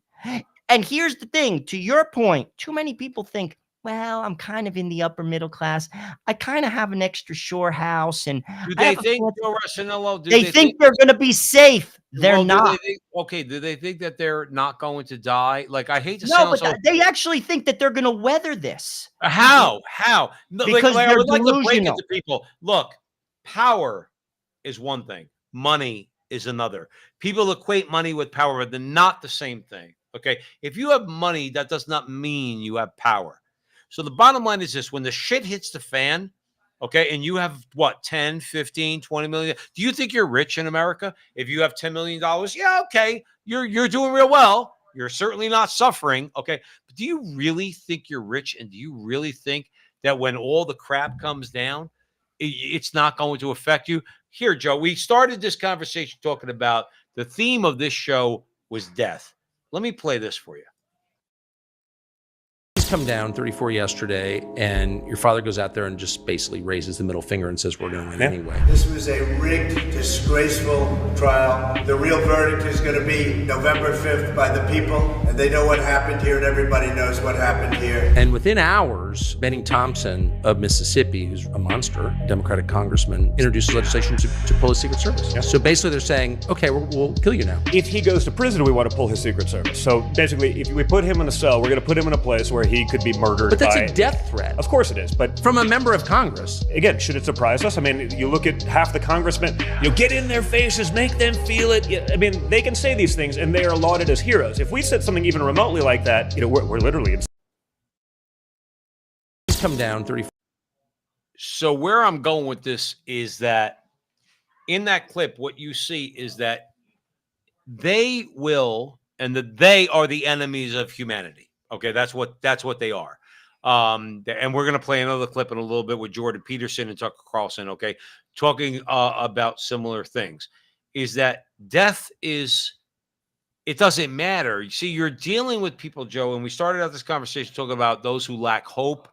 D: And here's the thing, to your point, too many people think, well, I'm kind of in the upper middle class. I kind of have an extra shore house, and
C: Do
D: I
C: they
D: have a
C: think,
D: fancy-"
C: Joe Rossinello, do
D: They
C: they
D: think
C: think
D: they're going to be safe. They're
C: well, do
D: not.
C: they think okay, do they think that they're not going to die? Like, I hate to
D: No,
C: sound
D: but
C: so
D: they actually think that they're going to weather this
C: how? How? No,
D: because
C: like, I
D: they're
C: would like to break it
D: delusional.
C: to people. Look, power is one thing, money is another. People equate money with power, but they're not the same thing. Okay. If you have money, that does not mean you have power. So the bottom line is this: when the shit hits the fan, okay, and you have what, 10, 15, 20 million, do you think you're rich in America? If you have $10 million, yeah, okay, you're doing real well. You're certainly not suffering. Okay. But do you really think you're rich? And do you really think that when all the crap comes down, it's not going to affect you? Here, Joe, we started this conversation talking about the theme of this show was death. Let me play this for you.
H: He's come down 34 yesterday, and your father goes out there and just basically raises the middle finger and says, we're going to win anyway.
I: This was a rigged, disgraceful trial. The real verdict is going to be November 5th by the people, and they know what happened here, and everybody knows what happened here.
H: And within hours, Benny Thompson of Mississippi, who's a monster, Democratic congressman, introduces legislation to pull his Secret Service. Yeah. So basically they're saying, okay, we'll kill you now.
J: If he goes to prison, we want to pull his Secret Service. So basically, if we put him in a cell, we're going to put him in a place where he could be murdered.
H: But that's
J: by,
H: a death threat.
J: Of course it is, but
H: from a member of Congress.
J: Again, should it surprise us? I mean, you look at half the congressmen, you get in their faces, make them feel it. I mean, they can say these things and they are lauded as heroes. If we said something even remotely like that, we're literally in.
H: He's come down 34.
C: So where I'm going with this is that in that clip, what you see is that they will, and that they are the enemies of humanity. Okay, that's what they are. And we're going to play another clip in a little bit with Jordan Peterson and Tucker Carlson, okay, talking about similar things. Is that death is, it doesn't matter. You see, you're dealing with people, Joe, and we started out this conversation talking about those who lack hope,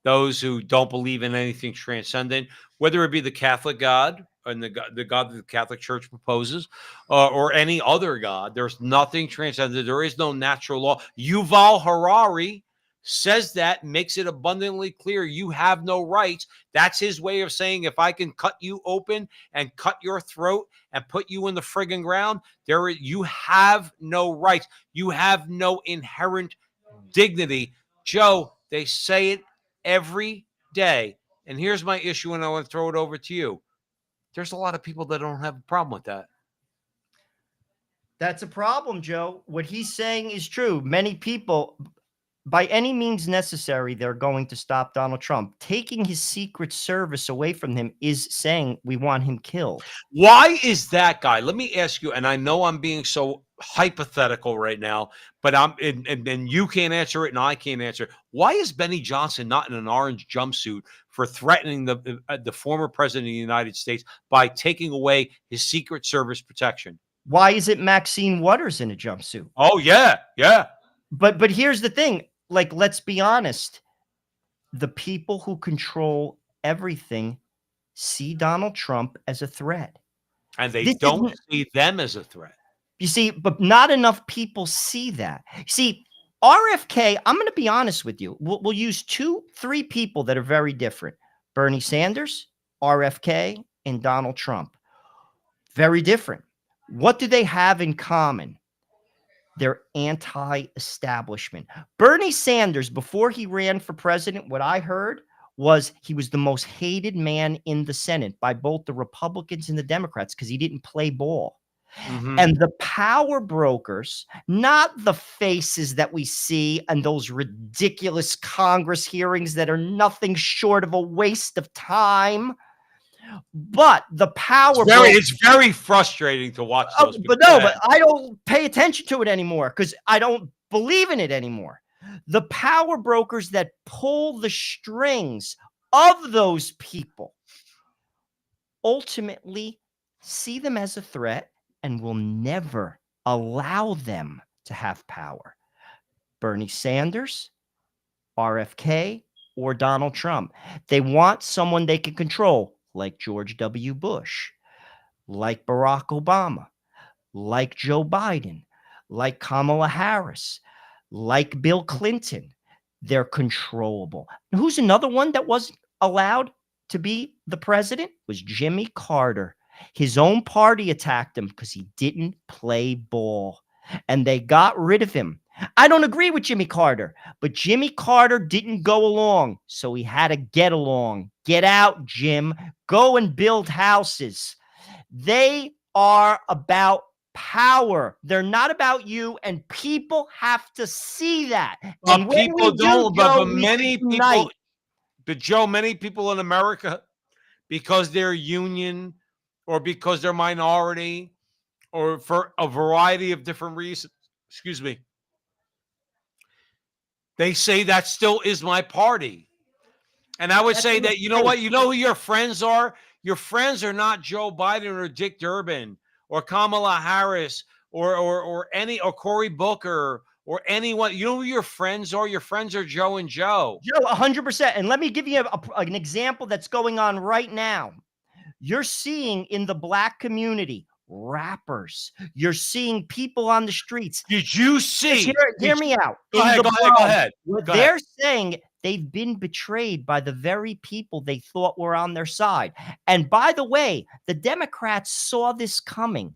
C: those who don't believe in anything transcendent, whether it be the Catholic God and the God that the Catholic Church proposes, or any other God. There's nothing transcendent. There is no natural law. Yuval Harari says that, makes it abundantly clear you have no rights. That's his way of saying, if I can cut you open and cut your throat and put you in the friggin' ground, you have no rights. You have no inherent dignity. Joe, they say it every day. And here's my issue, and I want to throw it over to you. There's a lot of people that don't have a problem with that.
D: That's a problem, Joe. What he's saying is true. Many people, by any means necessary, they're going to stop Donald Trump. Taking his Secret Service away from him is saying we want him killed.
C: Why is that, guy? Let me ask you, and I know I'm being so hypothetical right now, but and you can't answer it and I can't answer it. Why is Benny Johnson not in an orange jumpsuit for threatening the former president of the United States by taking away his Secret Service protection?
D: Why is it Maxine Waters in a jumpsuit?
C: Oh, yeah.
D: But here's the thing. Like, let's be honest. The people who control everything see Donald Trump as a threat.
C: And they don't see them as a threat.
D: You see, but not enough people see that. See, RFK, I'm going to be honest with you. We'll use 2-3 people that are very different. Bernie Sanders, RFK, and Donald Trump. Very different. What do they have in common? They're anti-establishment. Bernie Sanders, before he ran for president, what I heard was he was the most hated man in the Senate by both the Republicans and the Democrats because he didn't play ball. Mm-hmm. And the power brokers, not the faces that we see and those ridiculous Congress hearings that are nothing short of a waste of time, but the power brokers.
C: It's very frustrating to watch those people.
D: But I don't pay attention to it anymore because I don't believe in it anymore. The power brokers that pull the strings of those people ultimately see them as a threat and will never allow them to have power. Bernie Sanders, RFK, or Donald Trump. They want someone they can control, like George W. Bush, like Barack Obama, like Joe Biden, like Kamala Harris, like Bill Clinton. They're controllable. And who's another one that wasn't allowed to be the president? Was Jimmy Carter. His own party attacked him because he didn't play ball, and they got rid of him. I don't agree with Jimmy Carter, but Jimmy Carter didn't go along, so he had to get along. Get out, Jim. Go and build houses. They are about power. They're not about you, and people have to see that. And when
C: People
D: we
C: don't,
D: do, Joe,
C: but
D: we
C: many
D: unite.
C: people, but Joe, many people in America, because they're union or because they're minority or for a variety of different reasons, excuse me, they say that still is my party. And I would say that, you know what? You know who your friends are? Your friends are not Joe Biden or Dick Durbin or Kamala Harris or Cory Booker or anyone. You know who your friends are? Your friends are Joe and Joe.
D: Joe, 100%. And let me give you an example that's going on right now. You're seeing in the Black community rappers. You're seeing people on the streets.
C: Did you see?
D: Hear me out.
C: Go ahead.
D: They're saying they've been betrayed by the very people they thought were on their side. And by the way, the Democrats saw this coming.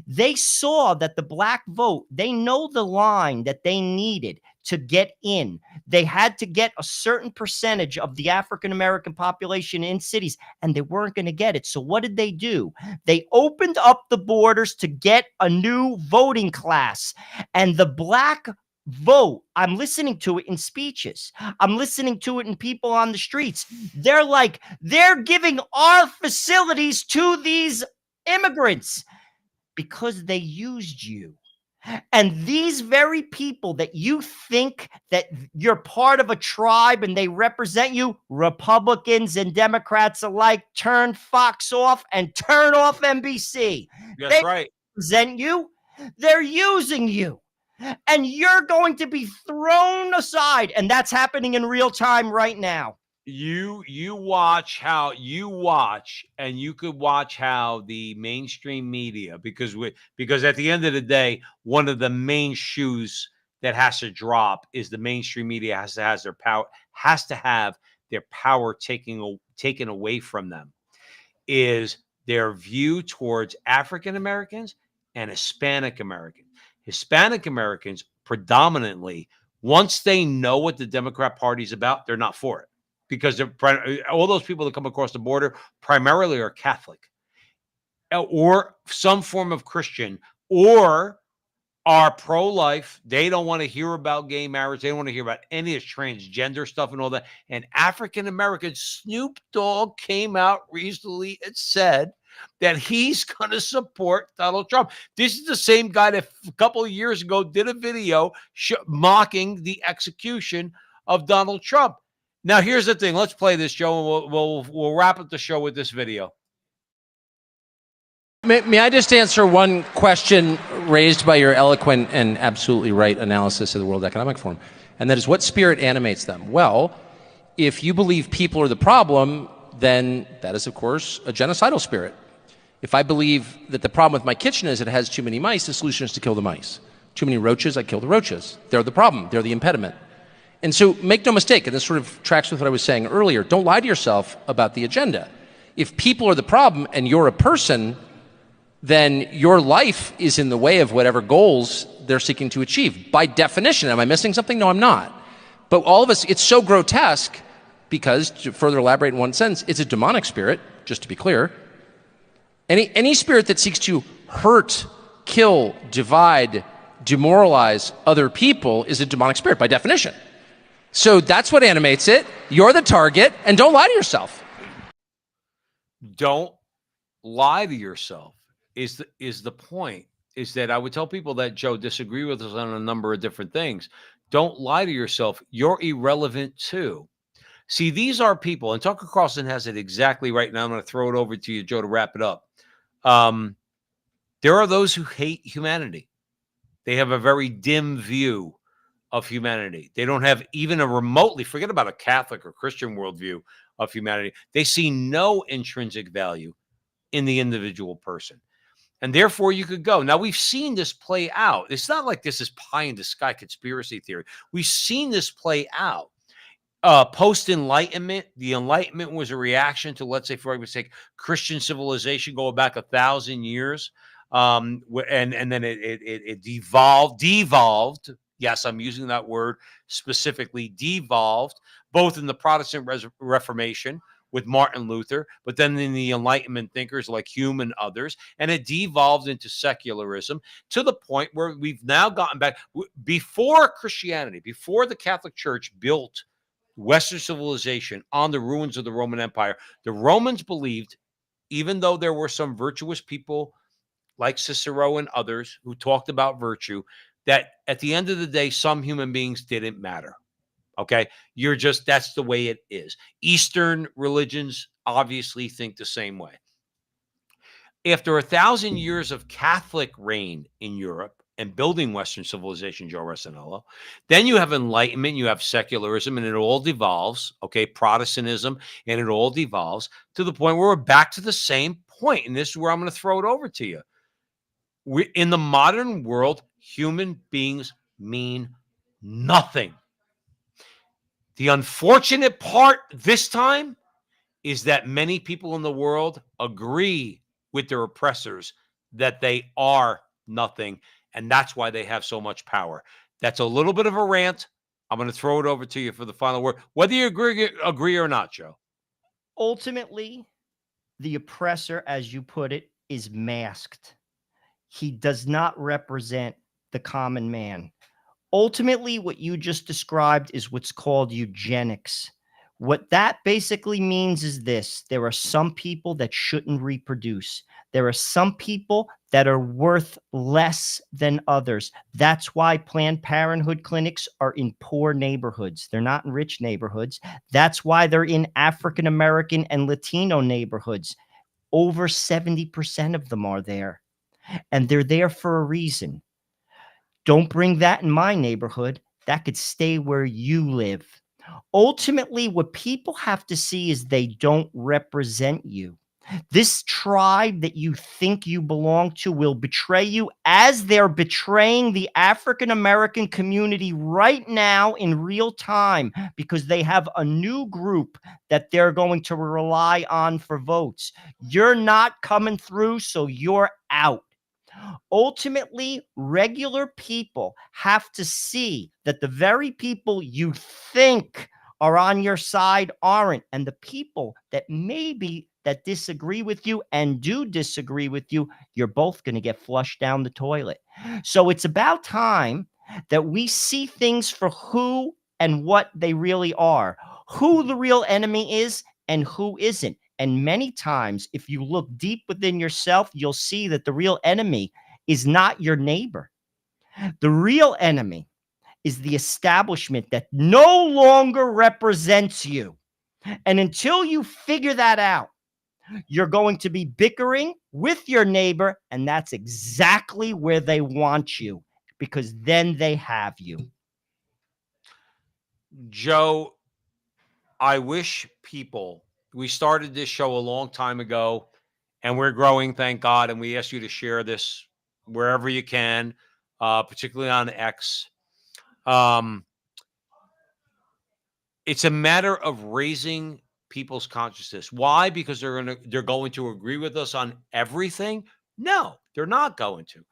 D: They saw that the Black vote, they know the line that they needed to get in. They had to get a certain percentage of the African-American population in cities, and they weren't going to get it. So what did they do? They opened up the borders to get a new voting class. And the Black vote, I'm listening to it in speeches. I'm listening to it in people on the streets. They're like, they're giving our facilities to these immigrants because they used you. And these very people that you think that you're part of a tribe and they represent you, Republicans and Democrats alike, turn Fox off and turn off NBC.
C: That's
D: They
C: right.
D: represent you. They're using you. And you're going to be thrown aside. And that's happening in real time right now.
C: You watch and you could watch how the mainstream media, because at the end of the day, one of the main shoes that has to drop is the mainstream media has to have their power taken away from them, is their view towards African Americans and Hispanic Americans. Hispanic Americans predominantly, once they know what the Democrat Party is about, they're not for it. Because all those people that come across the border primarily are Catholic or some form of Christian or are pro-life. They don't want to hear about gay marriage. They don't want to hear about any of this transgender stuff and all that. And African-American Snoop Dogg came out recently and said that he's going to support Donald Trump. This is the same guy that a couple of years ago did a video mocking the execution of Donald Trump. Now, here's the thing. Let's play this, Joe, and we'll wrap up the show with this video.
H: May I just answer one question raised by your eloquent and absolutely right analysis of the World Economic Forum, and that is, what spirit animates them? Well, if you believe people are the problem, then that is, of course, a genocidal spirit. If I believe that the problem with my kitchen is it has too many mice, the solution is to kill the mice. Too many roaches, I kill the roaches. They're the problem. They're the impediment. And so make no mistake, and this sort of tracks with what I was saying earlier, don't lie to yourself about the agenda. If people are the problem and you're a person, then your life is in the way of whatever goals they're seeking to achieve. By definition, am I missing something? No, I'm not. But all of us, it's so grotesque because, to further elaborate in one sentence, it's a demonic spirit, just to be clear. Any spirit that seeks to hurt, kill, divide, demoralize other people is a demonic spirit by definition. So that's what animates it. You're the target, and don't lie to yourself.
C: Don't lie to yourself is the point. Is that I would tell people that, Joe, disagree with us on a number of different things. Don't lie to yourself. You're irrelevant too. See, these are people, and Tucker Carlson has it exactly right now. I'm going to throw it over to you, Joe, to wrap it up. There are those who hate humanity. They have a very dim view of humanity. They don't have even a remotely, forget about a Catholic or Christian worldview of humanity. They see no intrinsic value in the individual person. And therefore you could go. Now, we've seen this play out. It's not like this is pie in the sky conspiracy theory. We've seen this play out. post-Enlightenment, the Enlightenment was a reaction to, let's say, for argument's sake, Christian civilization going back 1,000 years. And then it devolved. Yes, I'm using that word specifically, devolved, both in the Protestant Reformation with Martin Luther, but then in the Enlightenment thinkers like Hume and others, and it devolved into secularism to the point where we've now gotten back, before Christianity, before the Catholic Church built Western civilization on the ruins of the Roman Empire, the Romans believed, even though there were some virtuous people like Cicero and others who talked about virtue, that at the end of the day, some human beings didn't matter. Okay. That's the way it is. Eastern religions obviously think the same way. After 1,000 years of Catholic reign in Europe and building Western civilization, Joe Rossinello, then you have Enlightenment, you have secularism, and it all devolves, okay, Protestantism, and it all devolves to the point where we're back to the same point. And this is where I'm going to throw it over to you. In the modern world, human beings mean nothing. The unfortunate part this time is that many people in the world agree with their oppressors that they are nothing, and that's why they have so much power. That's a little bit of a rant. I'm going to throw it over to you for the final word, whether you agree or not, Joe.
D: Ultimately, the oppressor, as you put it, is masked. He does not represent the common man. Ultimately, what you just described is what's called eugenics. What that basically means is this: there are some people that shouldn't reproduce. There are some people that are worth less than others. That's why Planned Parenthood clinics are in poor neighborhoods. They're not in rich neighborhoods. That's why they're in African American and Latino neighborhoods. Over 70% of them are there. And they're there for a reason. Don't bring that in my neighborhood. That could stay where you live. Ultimately, what people have to see is they don't represent you. This tribe that you think you belong to will betray you, as they're betraying the African American community right now in real time, because they have a new group that they're going to rely on for votes. You're not coming through, so you're out. Ultimately, regular people have to see that the very people you think are on your side aren't, and the people that maybe that disagree with you and do disagree with you, you're both going to get flushed down the toilet. So it's about time that we see things for who and what they really are, who the real enemy is and who isn't. And many times, if you look deep within yourself, you'll see that the real enemy is not your neighbor. The real enemy is the establishment that no longer represents you. And until you figure that out, you're going to be bickering with your neighbor, and that's exactly where they want you, because then they have you.
C: Joe, I wish people, we started this show a long time ago, and we're growing, thank God, and we ask you to share this wherever you can, particularly on X. It's a matter of raising people's consciousness. Why? Because they're going to agree with us on everything? No, they're not going to.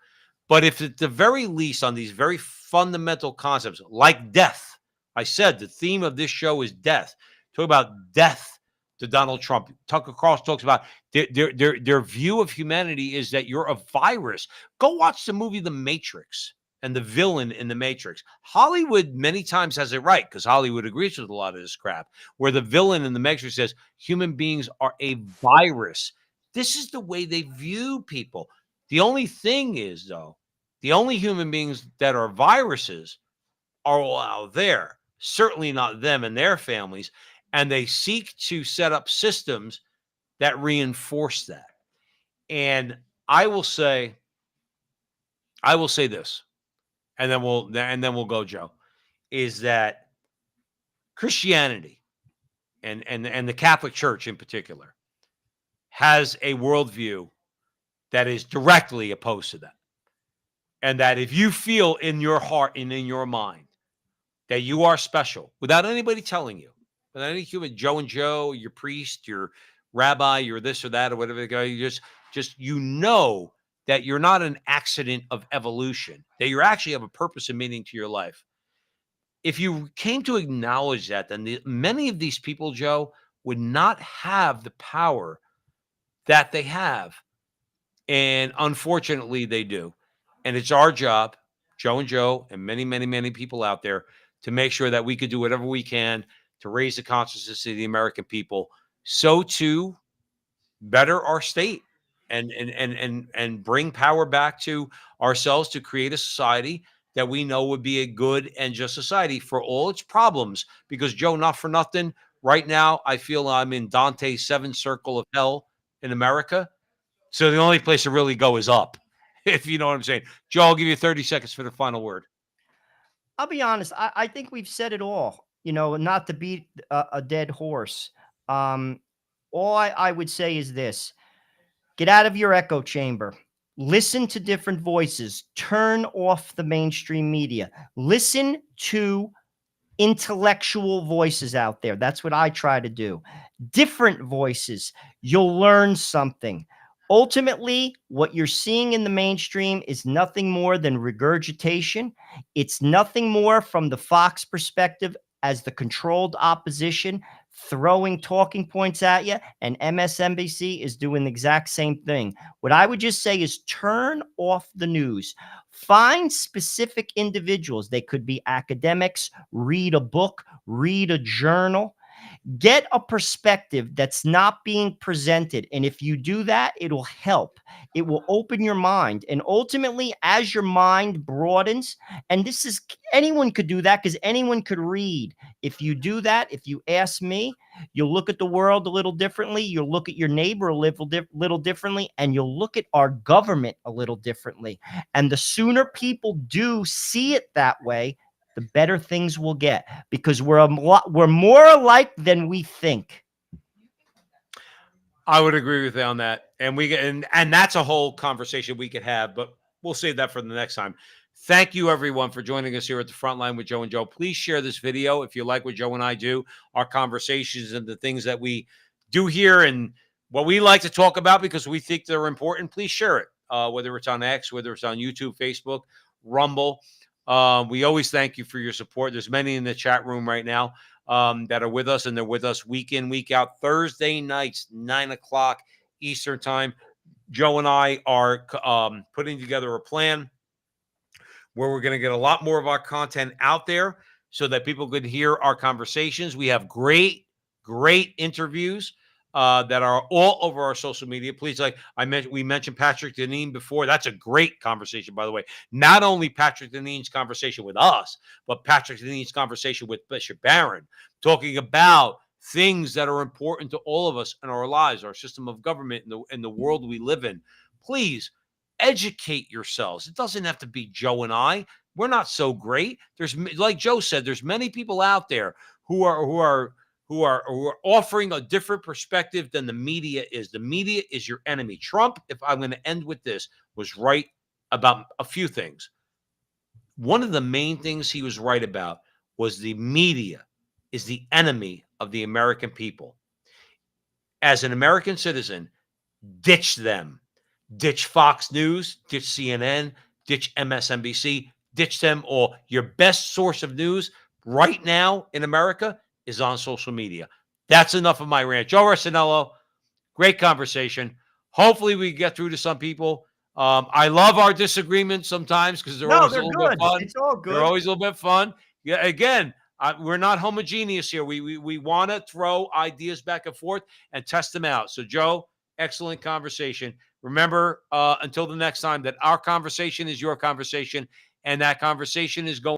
C: But if at the very least on these very fundamental concepts, like death, I said the theme of this show is death. Talk about death to Donald Trump. Tucker Carlson talks about their view of humanity is that you're a virus. Go watch the movie The Matrix and the villain in The Matrix. Hollywood many times has it right, because Hollywood agrees with a lot of this crap, where the villain in The Matrix says human beings are a virus. This is the way they view people. The only thing is, though, the only human beings that are viruses are all out there, certainly not them and their families, and they seek to set up systems that reinforce that. And I will say this, and then we'll go, Joe, is that Christianity and the Catholic Church in particular has a worldview that is directly opposed to that. And that if you feel in your heart and in your mind that you are special without anybody telling you, with any human, Joe and Joe, your priest, your rabbi, your this or that or whatever the guy, you just that you're not an accident of evolution, that you actually have a purpose and meaning to your life. If you came to acknowledge that, then many of these people, Joe, would not have the power that they have. And unfortunately, they do. And it's our job, Joe and Joe, and many, many, many people out there, to make sure that we could do whatever we can to raise the consciousness of the American people, so to better our state and bring power back to ourselves to create a society that we know would be a good and just society for all its problems. Because, Joe, not for nothing, right now I feel I'm in Dante's seventh circle of hell in America. So the only place to really go is up, if you know what I'm saying. Joe, I'll give you 30 seconds for the final word.
D: I'll be honest. I think we've said it all, you know, not to beat a dead horse. All I would say is this: get out of your echo chamber. Listen to different voices. Turn off the mainstream media. Listen to intellectual voices out there. That's what I try to do. Different voices. You'll learn something. Ultimately, what you're seeing in the mainstream is nothing more than regurgitation. It's nothing more from the Fox perspective as the controlled opposition throwing talking points at you, and MSNBC is doing the exact same thing. What I would just say is turn off the news. Find specific individuals. They could be academics. Read a book, read a journal. Get a perspective that's not being presented. And if you do that, it'll help. It will open your mind. And ultimately, as your mind broadens, and this is, anyone could do that because anyone could read. If you do that, if you ask me, you'll look at the world a little differently. You'll look at your neighbor a little differently, and you'll look at our government a little differently. And the sooner people do see it that way, the better things will get, because we're more alike than we think.
C: I would agree with you on that. And and that's a whole conversation we could have, but we'll save that for the next time. Thank you, everyone, for joining us here at the Frontline with Joe and Joe. Please share this video if you like what Joe and I do, our conversations and the things that we do here and what we like to talk about because we think they're important. Please share it, whether it's on X, whether it's on YouTube, Facebook, Rumble. We always thank you for your support. There's many in the chat room right now that are with us, and they're with us week in, week out. Thursday nights, 9 o'clock Eastern time. Joe and I are putting together a plan where we're going to get a lot more of our content out there so that people could hear our conversations. We have great interviews that are all over our social media. Please, we mentioned Patrick Deneen before. That's a great conversation, by the way. Not only Patrick Deneen's conversation with us, but Patrick Deneen's conversation with Bishop Barron, talking about things that are important to all of us in our lives, our system of government, and the world we live in. Please educate yourselves. It doesn't have to be Joe and I. We're not so great. There's, like Joe said, there's many people out there who are offering a different perspective than the media is. The media is your enemy. Trump, if I'm going to end with this, was right about a few things. One of the main things he was right about was the media is the enemy of the American people. As an American citizen, ditch them. Ditch Fox News, ditch CNN, ditch MSNBC, ditch them all. Your best source of news right now in America is on social media. That's enough of my rant. Joe Arsenello, great conversation. Hopefully we get through to some people. I love our disagreements sometimes because they're always a little bit fun.
D: It's all good.
C: They're always a little bit fun. Yeah, again, we're not homogeneous here. We want to throw ideas back and forth and test them out. So, Joe, excellent conversation. Remember, until the next time, that our conversation is your conversation, and that conversation is going